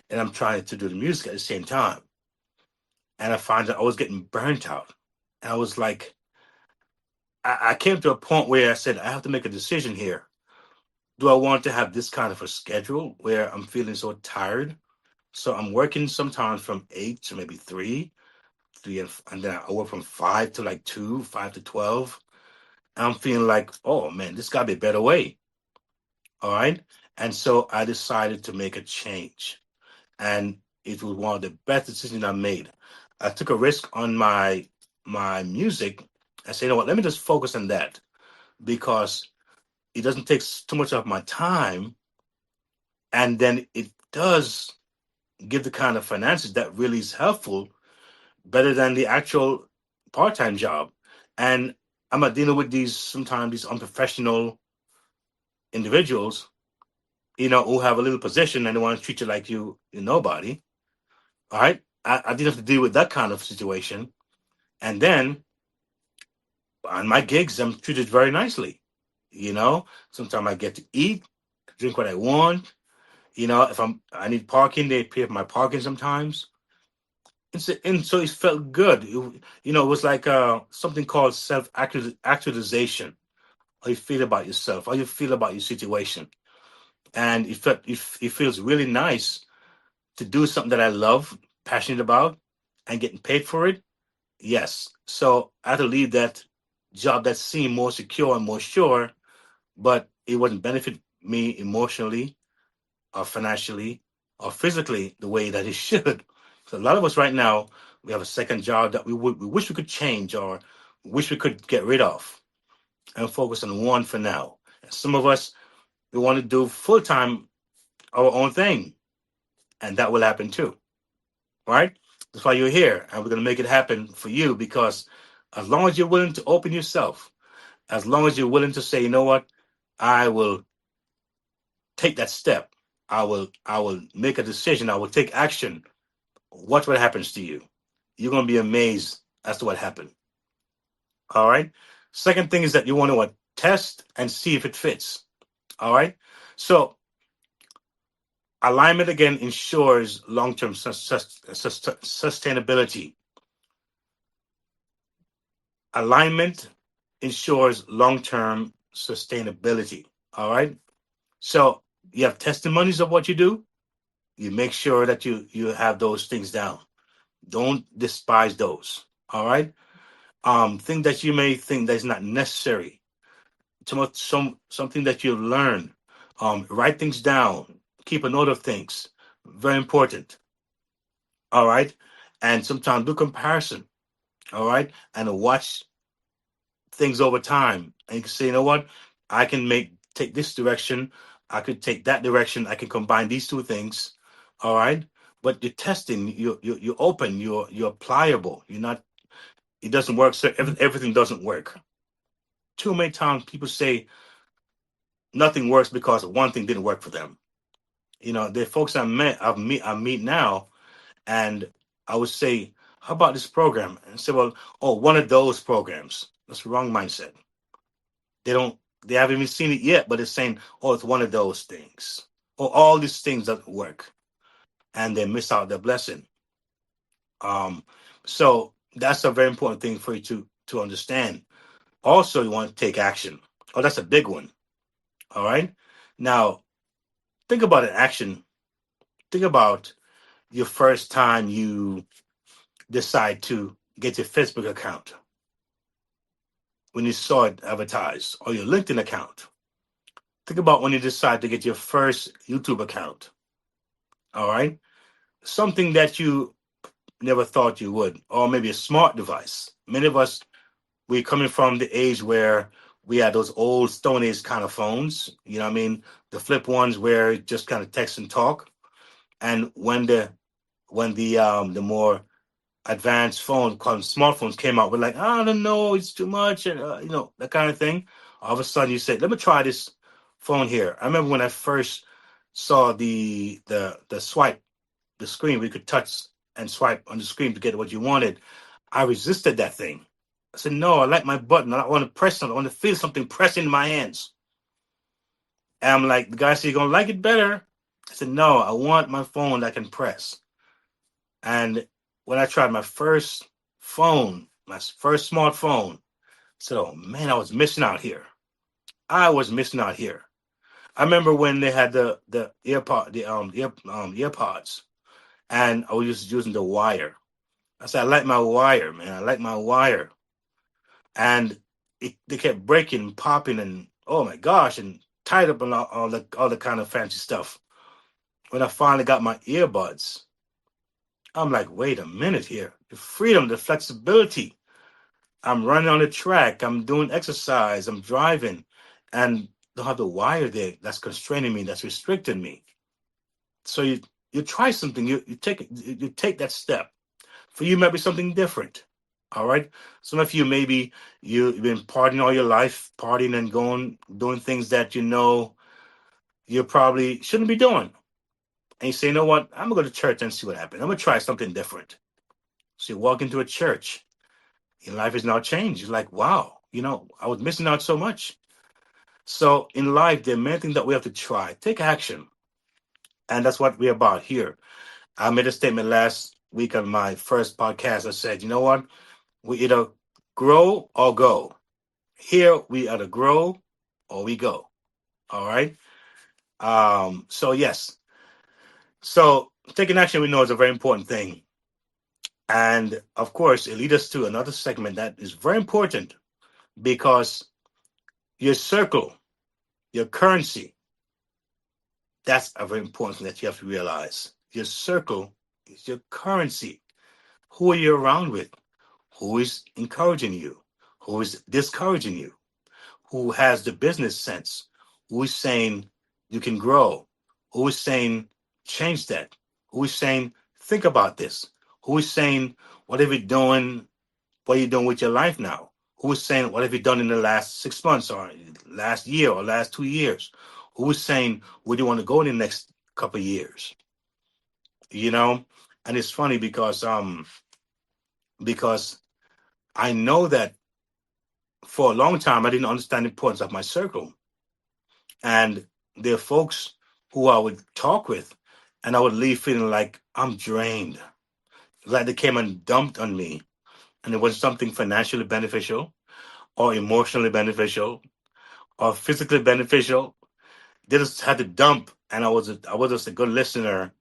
and I'm trying to do the music at the same time. And I find that I was getting burnt out. And I was like, I came to a point where I said, I have to make a decision here. Do I want to have this kind of a schedule where I'm feeling so tired? So I'm working sometimes from 8 to maybe 3, 3 and then I work from 5 to like 2, 5 to 12. And I'm feeling like, oh man, this got to be a better way. All right. And so I decided to make a change. And it was one of the best decisions I made. I took a risk on my music. I said, you know what, let me just focus on that because it doesn't take too much of my time. And then it does give the kind of finances that really is helpful, better than the actual part-time job. And I'm not dealing with these sometimes these unprofessional individuals, who have a little position and they want to treat you like you're nobody. All right. I didn't have to deal with that kind of situation. And then on my gigs, I'm treated very nicely. Sometimes I get to eat, drink what I want. If I need parking, they pay for my parking sometimes. And so it felt good. It was like something called self actualization. How you feel about yourself, how you feel about your situation, and it feels really nice to do something that I love, passionate about, and getting paid for it. Yes. So I had to leave that job that seemed more secure and more sure, but it wouldn't benefit me emotionally or financially or physically the way that it should. So a lot of us right now, we have a second job that we wish we could change or wish we could get rid of and focus on one for now. And some of us, we want to do full time our own thing, and that will happen too. Right? That's why you're here, and we're going to make it happen for you because as long as you're willing to open yourself, as long as you're willing to say, you know what, I will take that step. I will make a decision. I will take action. Watch what happens to you. You're going to be amazed as to what happened. All right. Second thing is that you want to test and see if it fits. All right. So alignment again ensures long-term sustainability. Alignment ensures long-term sustainability. All right. So you have testimonies of what you do. You make sure that you have those things down. Don't despise those. All right. Thing that you may think that is not necessary. Something that you learn. Write things down. Keep a note of things. Very important. All right. And sometimes do comparison. All right. And watch things over time. And you can say, you know what? I can take this direction. I could take that direction. I can combine these two things. All right. But you're testing, you're open, you're pliable. You're not, it doesn't work. So everything doesn't work. Too many times people say nothing works because one thing didn't work for them. The folks I meet now, and I would say, how about this program? And say, well, oh, one of those programs. That's the wrong mindset. They don't, they haven't even seen it yet, but it's saying, oh, it's one of those things. Or all these things that work. And they miss out their blessing. Um, so that's a very important thing for you to understand. Also, you want to take action. Oh, that's a big one. All right. Now, think about an action. Think about your first time you decide to get your Facebook account when you saw it advertised, or your LinkedIn account. Think about when you decide to get your first YouTube account. All right. Something that you never thought you would, or maybe a smart device. Many of us, we're coming from the age where we had those old Stone Age kind of phones, you know what I mean? The flip ones where it just kind of text and talk. And when the more advanced phones called smartphones came out, we're like, I don't know, it's too much, and that kind of thing. All of a sudden, you say, "Let me try this phone here." I remember when I first saw the swipe, the screen. We could touch and swipe on the screen to get what you wanted. I resisted that thing. I said, "No, I like my button. I want to press something. I want to feel something pressing in my hands." And I'm like, the guy said, "You're gonna like it better I said, no, I want my phone that I can press. And when I tried my first phone, my first smartphone, I said, oh man, I was missing out here. I was missing out here. I remember when they had the earpods, and I was just using the wire. I said, I like my wire, man. I like my wire. And they kept breaking, popping, and oh my gosh, and tied up and all the kind of fancy stuff. When I finally got my earbuds, I'm like, wait a minute here. The freedom, the flexibility. I'm running on the track. I'm doing exercise. I'm driving, and don't have the wire there that's constraining me, that's restricting me. So you try something. You take that step. For you, maybe something different. All right. Some of you, maybe you've been partying all your life, partying and doing things that you know you probably shouldn't be doing. And you say, you know what? I'm gonna go to church and see what happens. I'm gonna try something different. So you walk into a church, your life is now changed. You're like, wow, I was missing out so much. So in life, there are many things that we have to try. Take action. And that's what we're about here. I made a statement last week on my first podcast. I said, you know what? We either grow or go. Here we either grow or we go. All right. So yes. So taking action we know is a very important thing. And of course, it leads us to another segment that is very important because your circle, your currency, that's a very important thing that you have to realize. Your circle is your currency. Who are you around with? Who is encouraging you? Who is discouraging you? Who has the business sense? Who is saying you can grow? Who is saying change that? Who is saying think about this? Who is saying what have you doing? What are you doing with your life now? Who is saying what have you done in the last 6 months or last year or last 2 years? Who is saying where do you want to go in the next couple of years? You know, and it's funny because I know that for a long time I didn't understand the importance of my circle. And there are folks who I would talk with, and I would leave feeling like I'm drained, like they came and dumped on me. And it was something financially beneficial, or emotionally beneficial, or physically beneficial. They just had to dump, and I was just a good listener,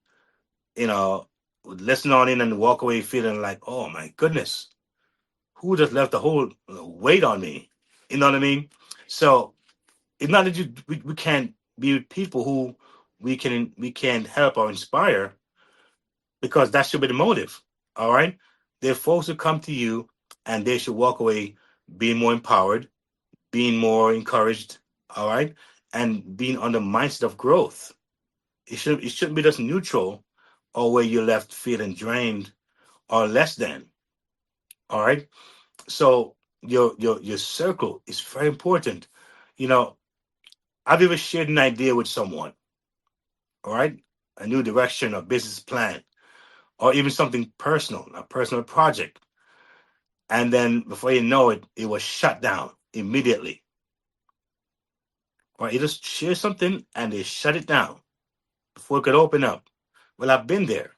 you know, would listen on in and walk away feeling like, oh my goodness, who just left the whole weight on me? You know what I mean? So it's not that we can't be with people who we can help or inspire because that should be the motive. All right. There are folks who come to you and they should walk away being more empowered, being more encouraged, all right, and being on the mindset of growth. It shouldn't be just neutral or where you're left feeling drained or less than. All right. So your circle is very important. You know, I've ever shared an idea with someone, all right? A new direction, a business plan, or even something personal, a personal project. And then before you know it, it was shut down immediately. Or you just share something and they shut it down before it could open up. Well, I've been there,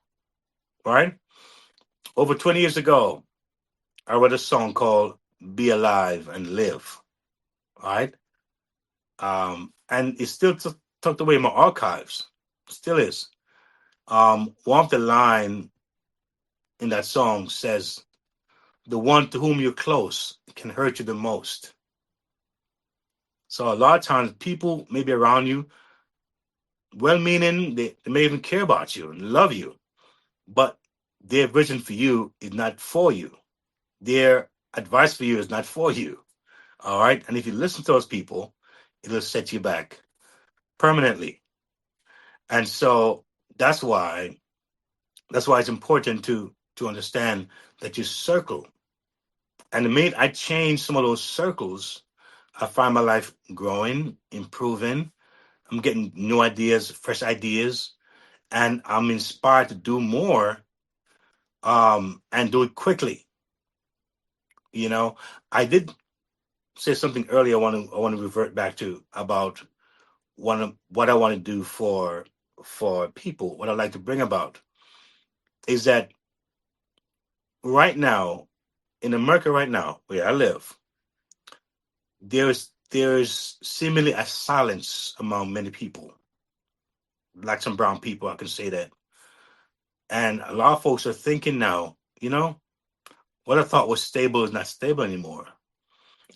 all right? Over 20 years ago, I wrote a song called Be Alive and Live, all right? And it's still tucked away in my archives. Still is. One of the line in that song says, the one to whom you're close can hurt you the most. So a lot of times people may be around you, well meaning, they may even care about you and love you, but their vision for you is not for you. Their advice for you is not for you. All right. And if you listen to those people, it'll set you back permanently. And so that's why that's why it's important to understand that you circle. And the minute I change some of those circles, I find my life growing, improving. I'm getting new ideas, fresh ideas, and I'm inspired to do more and do it quickly. You know, I did say something earlier. I want to revert back to about what I want to do for for people, what I'd like to bring about is that right now, in America right now, where I live, there's seemingly a silence among many people, blacks and brown people, I can say that. And a lot of folks are thinking now, what I thought was stable is not stable anymore.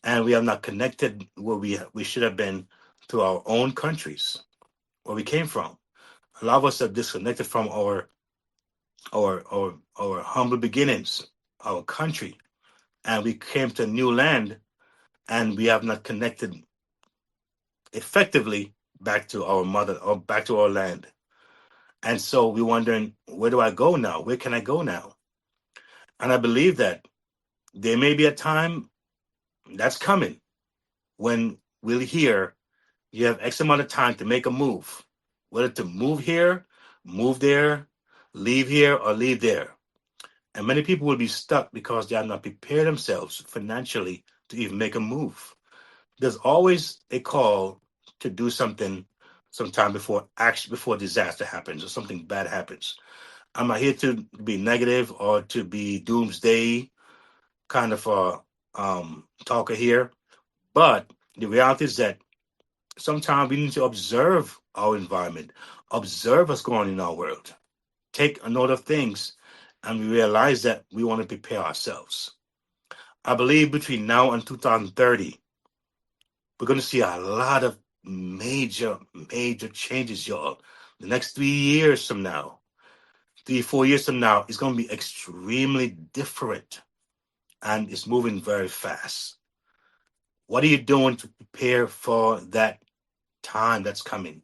And we have not connected where we should have been to our own countries, where we came from. A lot of us have disconnected from our humble beginnings, our country, and we came to a new land, and we have not connected effectively back to our mother or back to our land. And so we're wondering, where do I go now? Where can I go now? And I believe that there may be a time that's coming when we'll hear you have X amount of time to make a move, whether to move here, move there, leave here, or leave there. And many people will be stuck because they have not prepared themselves financially to even make a move. There's always a call to do something sometime before disaster happens or something bad happens. I'm not here to be negative or to be doomsday kind of a talker here, but the reality is that sometimes we need to observe our environment, observe what's going on in our world, take a note of things, and we realize that we want to prepare ourselves. I believe between now and 2030, we're going to see a lot of major, major changes, y'all. The next 3 years from now, 3, 4 years from now, it's going to be extremely different and it's moving very fast. What are you doing to prepare for that time that's coming?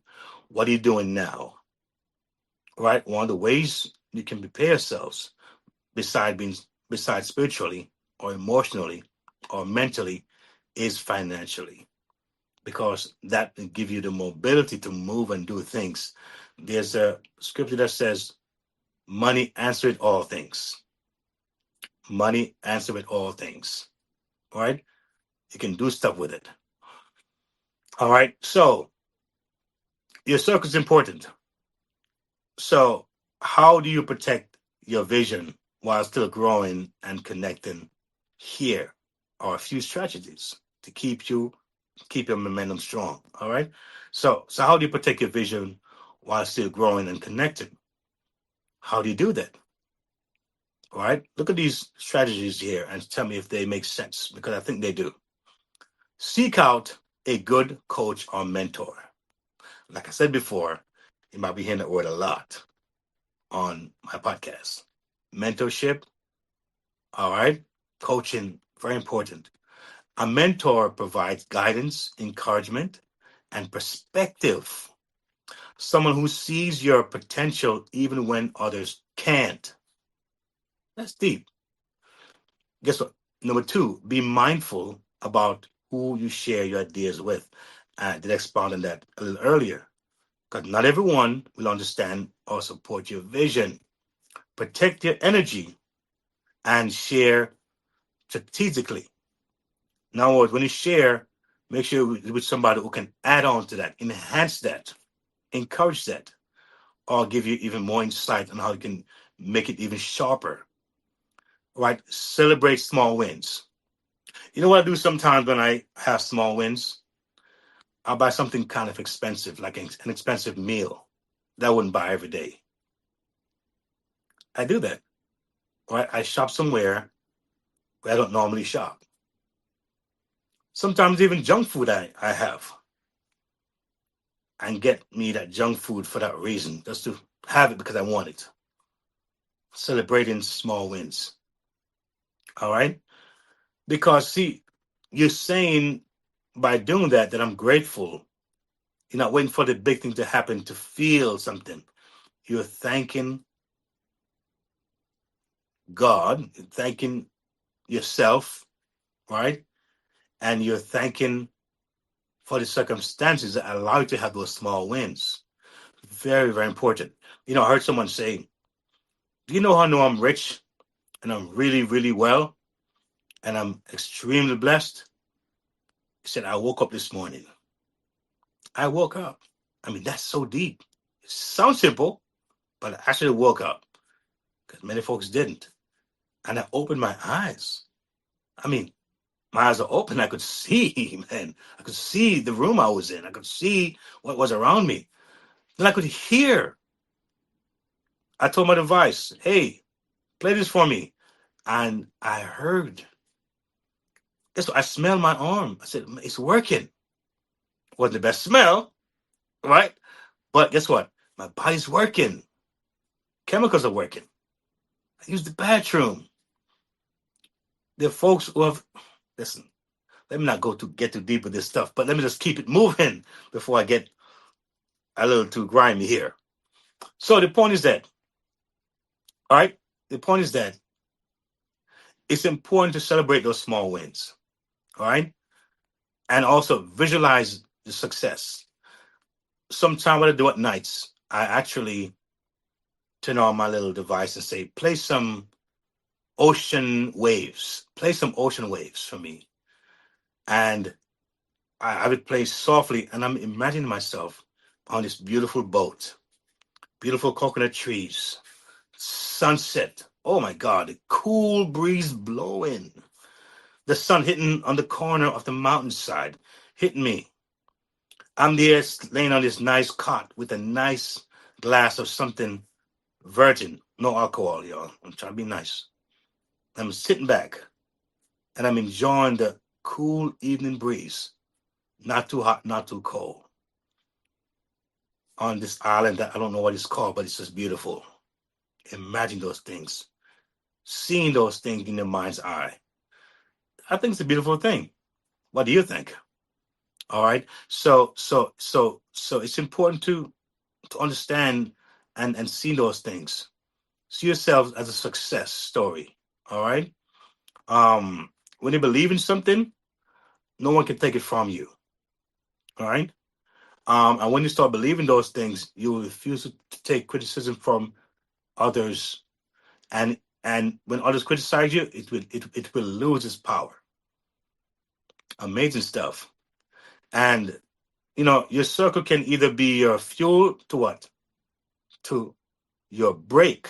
What are you doing now? Right? One of the ways you can prepare yourselves, besides being besides spiritually or emotionally or mentally, is financially. Because that will give you the mobility to move and do things. There's a scripture that says, money answered all things. Money answered all things. All right? You can do stuff with it. All right? So, your circle is important. So, how do you protect your vision while still growing and connecting? Here are a few strategies to keep your momentum strong. All right. So how do you protect your vision while still growing and connecting? How do you do that? All right. Look at these strategies here and tell me if they make sense because I think they do. Seek out a good coach or mentor. Like I said before, you might be hearing that word a lot on my podcast. Mentorship. All right. Coaching, very important. A mentor provides guidance, encouragement, and perspective. Someone who sees your potential even when others can't. That's deep. Guess what? Number two, be mindful about who you share your ideas with. I did expound on that a little earlier because not everyone will understand or support your vision. Protect your energy and share strategically. In other words, when you share, make sure it's with somebody who can add on to that, enhance that, encourage that, or give you even more insight on how you can make it even sharper. Right? Celebrate small wins. You know what I do sometimes when I have small wins? I'll buy something kind of expensive, like an expensive meal that I wouldn't buy every day. I do that. Right? I shop somewhere where I don't normally shop. Sometimes even junk food I have and get me that junk food for that reason, just to have it because I want it. Celebrating small wins. All right? Because see, you're saying by doing that I'm grateful. You're not waiting for the big thing to happen to feel something. You're thanking God, thanking yourself, right? And you're thanking for the circumstances that allow you to have those small wins. Very, very important. I heard someone say, do you know how I know I'm rich and I'm really, really well and I'm extremely blessed? He said, I woke up this morning. I woke up. I mean, that's so deep. Sounds simple, but I actually woke up because many folks didn't. And I opened my eyes. I mean, my eyes are open. I could see, man. I could see the room I was in. I could see what was around me. Then I could hear. I told my device, hey, play this for me. And I heard. Guess what? I smelled my arm. I said, it's working. Wasn't the best smell, right? But guess what? My body's working. Chemicals are working. I used the bathroom. There are folks who have, listen, let me not get too deep with this stuff, but let me just keep it moving before I get a little too grimy here. So the point is that, all right, the point is that it's important to celebrate those small wins, all right, and also visualize the success. Sometimes what I do at nights, I actually turn on my little device and say, play some ocean waves, play some ocean waves for me, and I would play softly, and I'm imagining myself on this beautiful boat, beautiful coconut trees, sunset. Oh my God, the cool breeze blowing, the sun hitting on the corner of the mountainside, hitting me. I'm there laying on this nice cot with a nice glass of something virgin, no alcohol, y'all. I'm trying to be nice. I'm sitting back and I'm enjoying the cool evening breeze, not too hot, not too cold, on this island that I don't know what it's called, but it's just beautiful. Imagine those things, seeing those things in your mind's eye. I think it's a beautiful thing. What do you think? All right. So it's important to understand and see those things. See yourself as a success story. All right. When you believe in something, no one can take it from you. All right. And when you start believing those things, you will refuse to take criticism from others. And when others criticize you, it will lose its power. Amazing stuff. And your circle can either be your fuel to what? To your brake.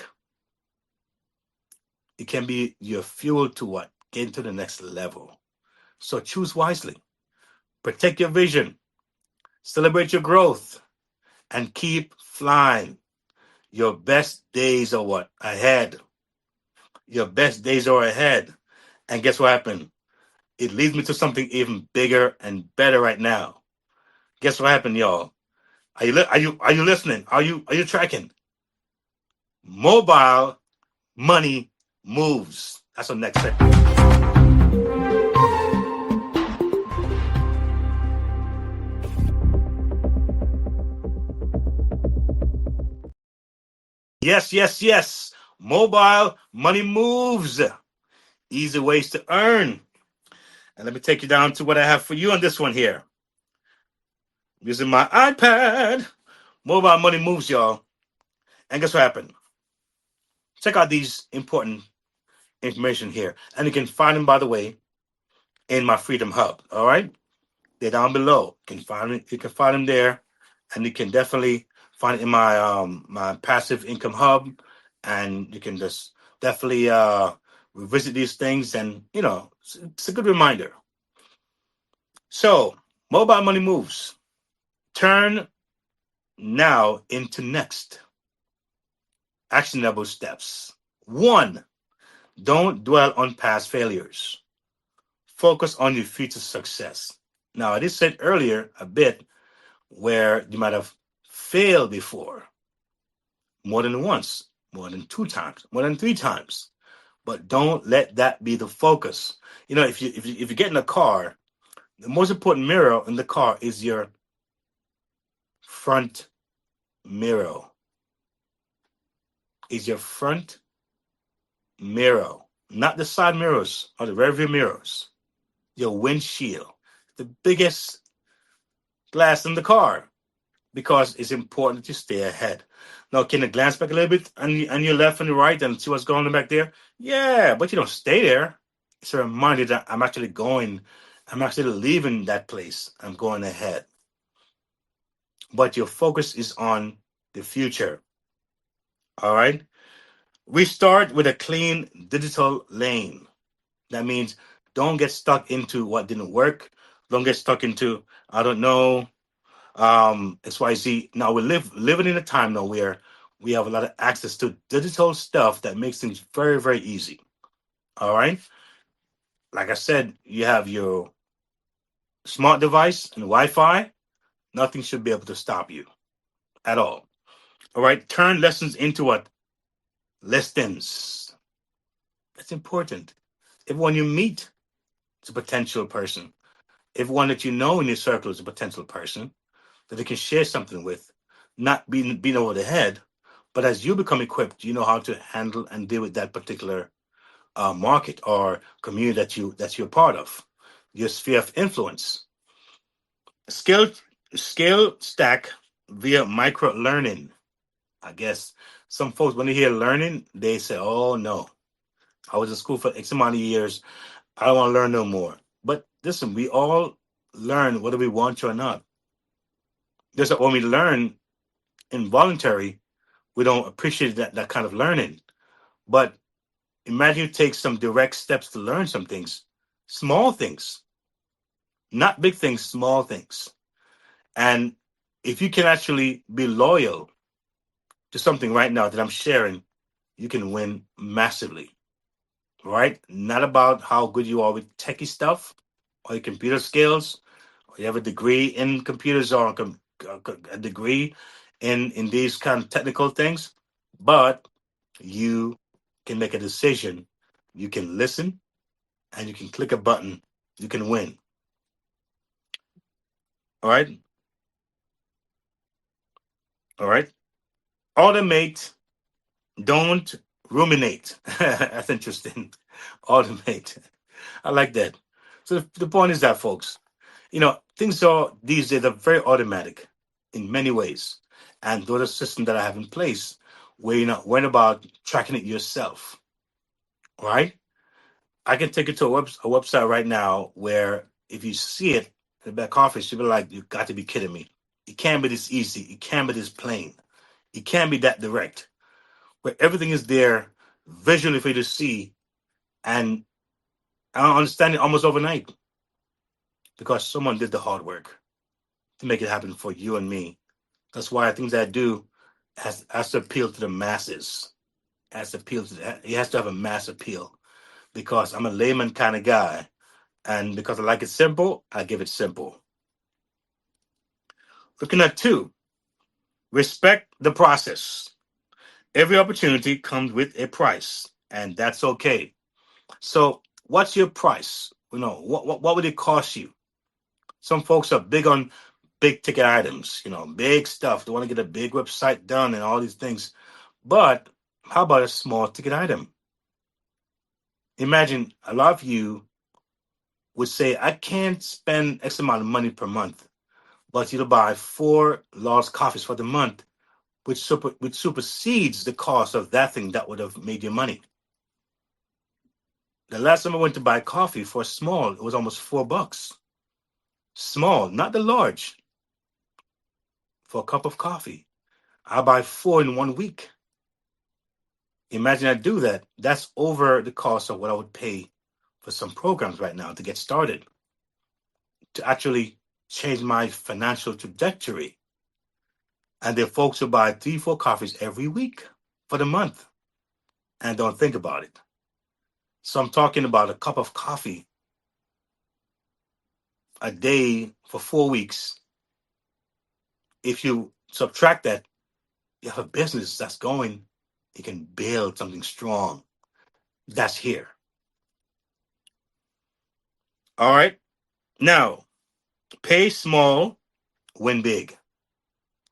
It can be your fuel to what? Get to the next level. So choose wisely. Protect your vision. Celebrate your growth. And keep flying. Your best days are what? Ahead. Your best days are ahead. And guess what happened? It leads me to something even bigger and better right now. Guess what happened, y'all? Are you listening? Are you tracking? Mobile money moves. That's the next segment. Yes, yes, yes. Mobile money moves. Easy ways to earn. And let me take you down to what I have for you on this one here. Using my iPad. Mobile money moves, y'all. And guess what happened? Check out these important information here. And you can find them, by the way, in my Freedom Hub. All right? They're down below. You can find them there. And you can definitely find it in my passive income hub. And you can just definitely revisit these things, and it's a good reminder. So, mobile money moves. Turn now into next actionable steps. 1, don't dwell on past failures. Focus on your future success. Now, I did say earlier a bit where you might have failed before, more than once, more than 2 times, more than 3 times. But don't let that be the focus. If you get in a car, the most important mirror in the car is your front mirror. Is your front mirror, not the side mirrors or the rear view mirrors. Your windshield, the biggest glass in the car, because it's important to stay ahead. Now, can you glance back a little bit on your left and your right and see what's going on back there? Yeah, but you don't stay there. It's a reminder that I'm actually leaving that place. I'm going ahead. But your focus is on the future. All right. We start with a clean digital lane. That means don't get stuck into what didn't work. Don't get stuck into, I don't know, XYZ. Now living in a time now where we have a lot of access to digital stuff that makes things very, very easy. All right. Like I said, you have your smart device and Wi-Fi. Nothing should be able to stop you at all. All right. Turn lessons into what? Lessons. That's important. Everyone you meet is a potential person. Everyone that you know in your circle is a potential person that they can share something with, not being over the head. But as you become equipped, you know how to handle and deal with that particular market or community that you're part of, your sphere of influence. Skill skill stack via micro learning. I guess some folks when they hear learning, they say, "Oh no, I was in school for X amount of years. I don't want to learn no more." But listen, we all learn whether we want to or not. Just like when we learn involuntary, we don't appreciate that kind of learning. But imagine you take some direct steps to learn some things, small things, not big things, small things. And if you can actually be loyal to something right now that I'm sharing, you can win massively, right? Not about how good you are with techie stuff or your computer skills, or you have a degree in computers or a degree in these kind of technical things, but you can make a decision. You can listen and you can click a button. You can win. All right. All right. Automate. Don't ruminate. That's interesting. Automate. I like that. So the point is that, folks, things are these days are very automatic in many ways. And those are systems that I have in place where you're not worrying about tracking it yourself. Right? I can take you to a website right now where if you see it in the back office, you'll be like, you got to be kidding me. It can't be this easy. It can't be this plain. It can't be that direct. Where everything is there visually for you to see, and I understand it almost overnight because someone did the hard work to make it happen for you and me. That's why things that I do has to appeal to the masses. Has to appeal to it has to have a mass appeal because I'm a layman kind of guy, and because I like it simple, I give it simple. Looking at two, respect the process. Every opportunity comes with a price, and that's okay. So, what's your price? What would it cost you? Some folks are big on big ticket items, big stuff. They want to get a big website done and all these things. But how about a small ticket item? Imagine a lot of you would say, I can't spend X amount of money per month, but you'll buy four large coffees for the month, which supersedes the cost of that thing that would have made you money. The last time I went to buy coffee for a small, it was almost $4. Small, not the large, for a cup of coffee. I buy four in 1 week. Imagine I do that. That's over the cost of what I would pay for some programs right now to get started, to actually change my financial trajectory. And there are folks who buy three, four coffees every week for the month and don't think about it. So I'm talking about a cup of coffee a day for 4 weeks. If you subtract that, you have a business that's going, you can build something strong. That's here. All right. Now, pay small, win big.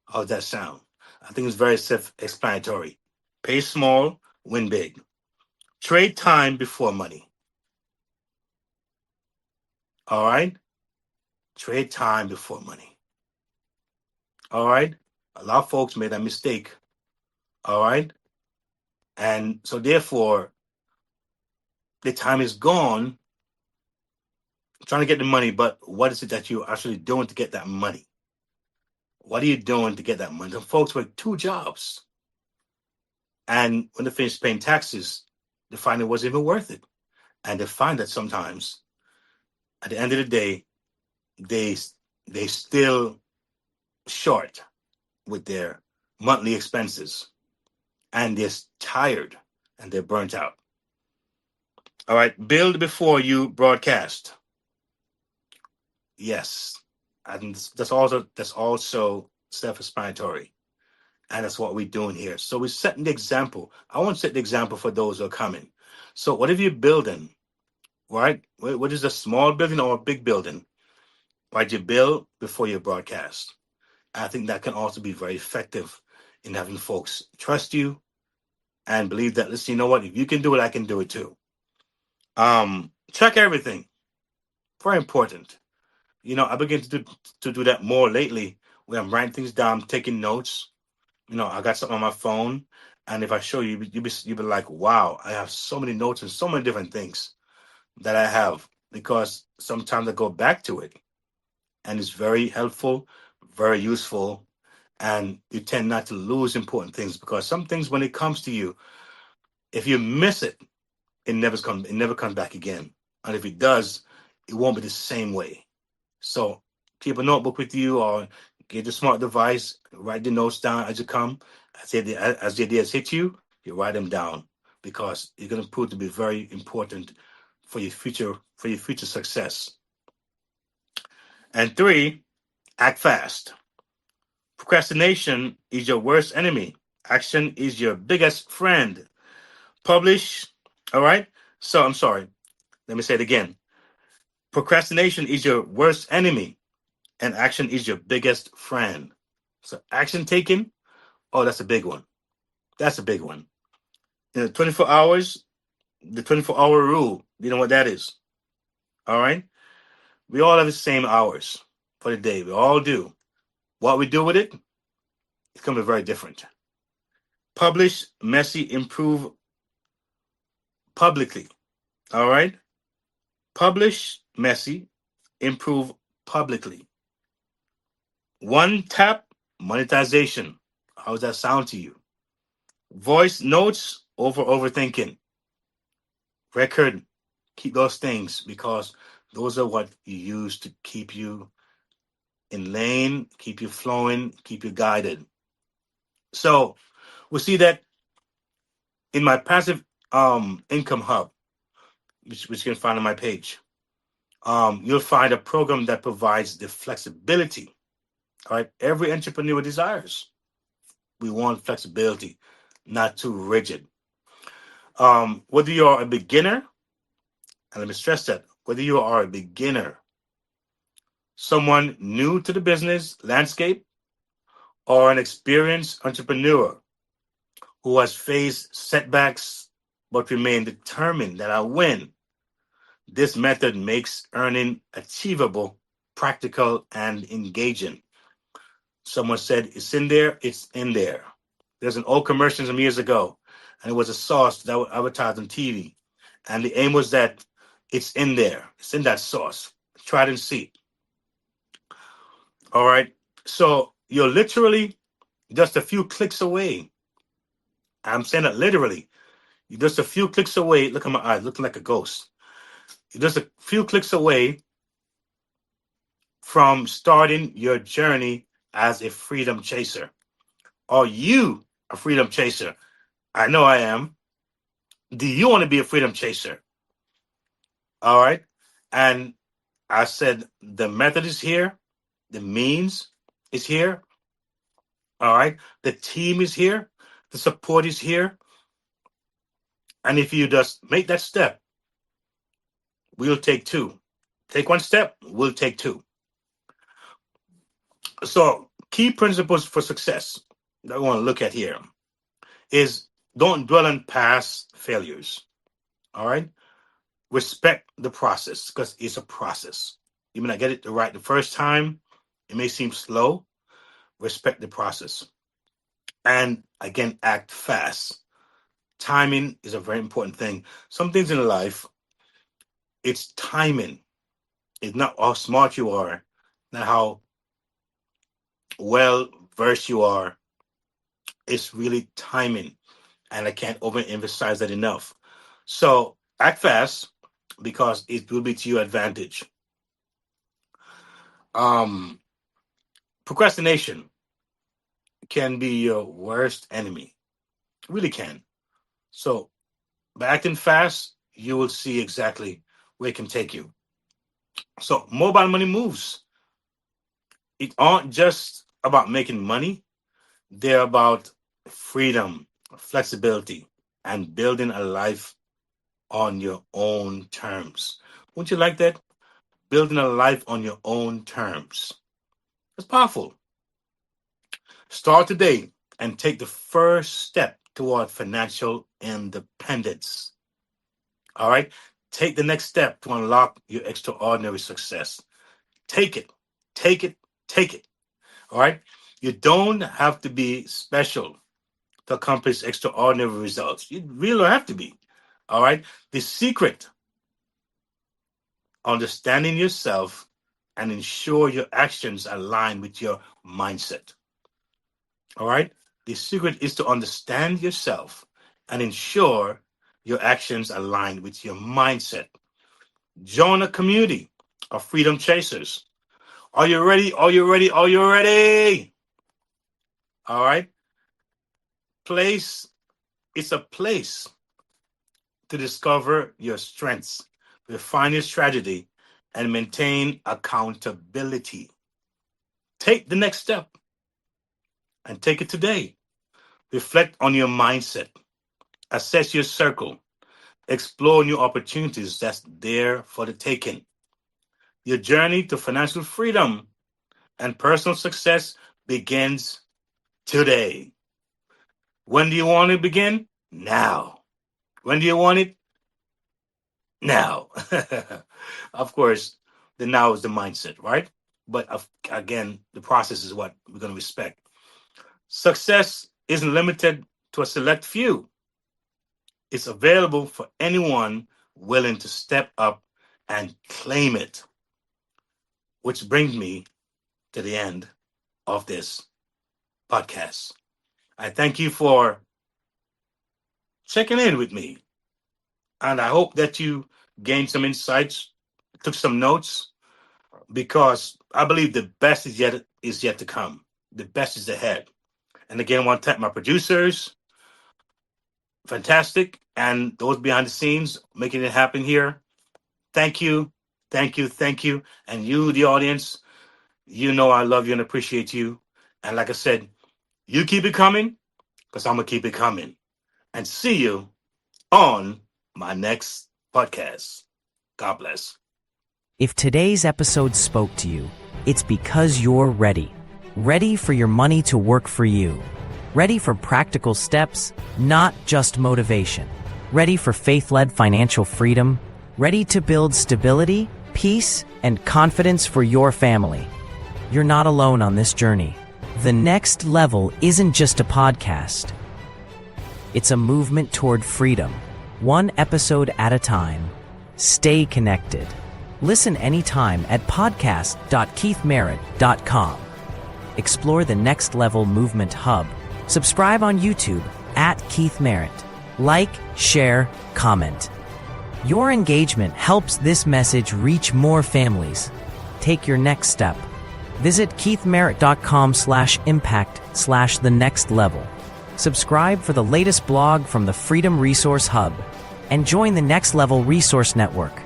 How does that sound? I think it's very self-explanatory. Pay small, win big. Trade time before money. All right? Trade time before money. All right? A lot of folks made that mistake. All right? And so therefore, the time is gone trying to get the money, but what is it that you're actually doing to get that money? What are you doing to get that money? The folks work two jobs. And when they finish paying taxes, they find it wasn't even worth it. And they find that sometimes at the end of the day, they still short with their monthly expenses, and they're tired and they're burnt out. All right, build before you broadcast. Yes, and that's also self-explanatory, and that's what we're doing here. So we're setting the example. I want to set the example for those who are coming. So whatever you're building, right? What is a small building or a big building? Right, you build before you broadcast. I think that can also be very effective in having folks trust you and believe that, listen, you know what, if you can do it, I can do it too. Check everything. Very important. I begin to do that more lately, where I'm writing things down, taking notes. I got something on my phone, and if I show you, you'll be like, wow, I have so many notes and so many different things that I have, because sometimes I go back to it, and it's very helpful, very useful, and you tend not to lose important things, because some things, when it comes to you, if you miss it, it never comes back again. And if it does, it won't be the same way. So keep a notebook with you, or get a smart device, write the notes down as you come. As the ideas hit you, you write them down, because you're going to prove to be very important for your future success. And three, act fast. Procrastination is your worst enemy. Action is your biggest friend. Publish. All right. So I'm sorry. Let me say it again. Procrastination is your worst enemy, and action is your biggest friend. So action taken, oh, that's a big one. That's a big one. 24 hours, the 24-hour rule. You know what that is? All right. We all have the same hours for the day. We all do. What we do with it, it's going to be very different. Publish, messy, improve publicly. All right. Publish, messy, improve publicly. One tap monetization. How does that sound to you? Voice notes over overthinking. Record, keep those things, because those are what you use to keep you in lane, keep you flowing, keep you guided. So we see that in my passive income hub, which you can find on my page. You'll find a program that provides the flexibility. All right, every entrepreneur desires. We want flexibility, not too rigid. Whether you're a beginner, and let me stress that, whether you are a beginner, someone new to the business landscape, or an experienced entrepreneur who has faced setbacks but remain determined that I win, this method makes earning achievable, practical, and engaging. Someone said, it's in there, it's in there. There's an old commercial some years ago, and it was a sauce that was advertised on TV. And the aim was that it's in there, it's in that sauce. Try it and see. All right. So you're literally just a few clicks away. I'm saying that literally. You're just a few clicks away. Look at my eyes, looking like a ghost. You're just a few clicks away from starting your journey as a freedom chaser. Are you a freedom chaser? I know I am. Do you want to be a freedom chaser? All right. And I said the method is here, the means is here. All right. The team is here, the support is here. And if you just make that step, we'll take two. Take one step, we'll take two. So, key principles for success that I want to look at here is, don't dwell on past failures. All right. Respect the process, because it's a process. You may not get it right the first time. It may seem slow. Respect the process. And again, act fast. Timing is a very important thing. Some things in life, it's timing. It's not how smart you are, not how well versed you are, it's really timing. And I can't overemphasize that enough. So act fast because it will be to your advantage. Um, Procrastination can be your worst enemy. It really can. So by acting fast, you will see exactly where it can take you. So mobile money moves. It aren't just about making money. They're about freedom, flexibility, and building a life on your own terms. Wouldn't you like that? Building a life on your own terms. It's powerful. Start today and take the first step toward financial independence. All right? Take the next step to unlock your extraordinary success. Take it, take it, take it. All right? You don't have to be special to accomplish extraordinary results. You really don't have to be. All right? The secret, understanding yourself and ensure your actions align with your mindset. All right? The secret is to understand yourself and ensure your actions align with your mindset. Join a community of freedom chasers. Are you ready? Are you ready? Are you ready? All right? Place, it's a place to discover your strengths, refine your strategy, and maintain accountability. Take the next step and take it today. Reflect on your mindset, assess your circle, explore new opportunities that's there for the taking. Your journey to financial freedom and personal success begins today. When do you want to begin? Now. When do you want it? Now. Of course, the now is the mindset, right? But again, the process is what we're going to respect. Success isn't limited to a select few. It's available for anyone willing to step up and claim it. Which brings me to the end of this podcast. I thank you for checking in with me. And I hope that you gained some insights, took some notes, because I believe the best is yet to come. The best is ahead. And again, I want to thank my producers, fantastic, and those behind the scenes making it happen here. Thank you, thank you, thank you. And you, the audience, you know I love you and appreciate you. And like I said, you keep it coming, because I'm going to keep it coming. And see you on my next podcast. God bless. If today's episode spoke to you, it's because you're ready. Ready for your money to work for you. Ready for practical steps, not just motivation. Ready for faith-led financial freedom. Ready to build stability, peace, and confidence for your family. You're not alone on this journey. The Next Level isn't just a podcast. It's a movement toward freedom, one episode at a time. Stay connected. Listen anytime at podcast.keithmerritt.com. Explore the Next Level Movement Hub. Subscribe on YouTube at Keith Merritt. Like, share, comment. Your engagement helps this message reach more families. Take your next step. Visit keithmerritt.com/impact/the next level. Subscribe for the latest blog from the Freedom Resource Hub and join the Next Level Resource Network.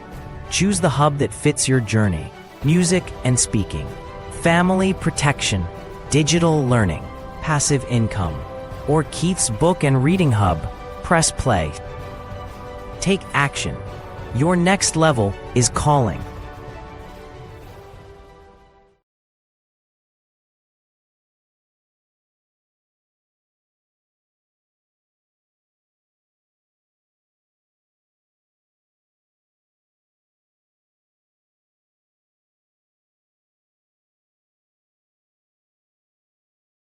Choose the hub that fits your journey. Music and speaking, family protection, digital learning, passive income, or Keith's book and reading hub. Press play. Take action. Your next level is calling.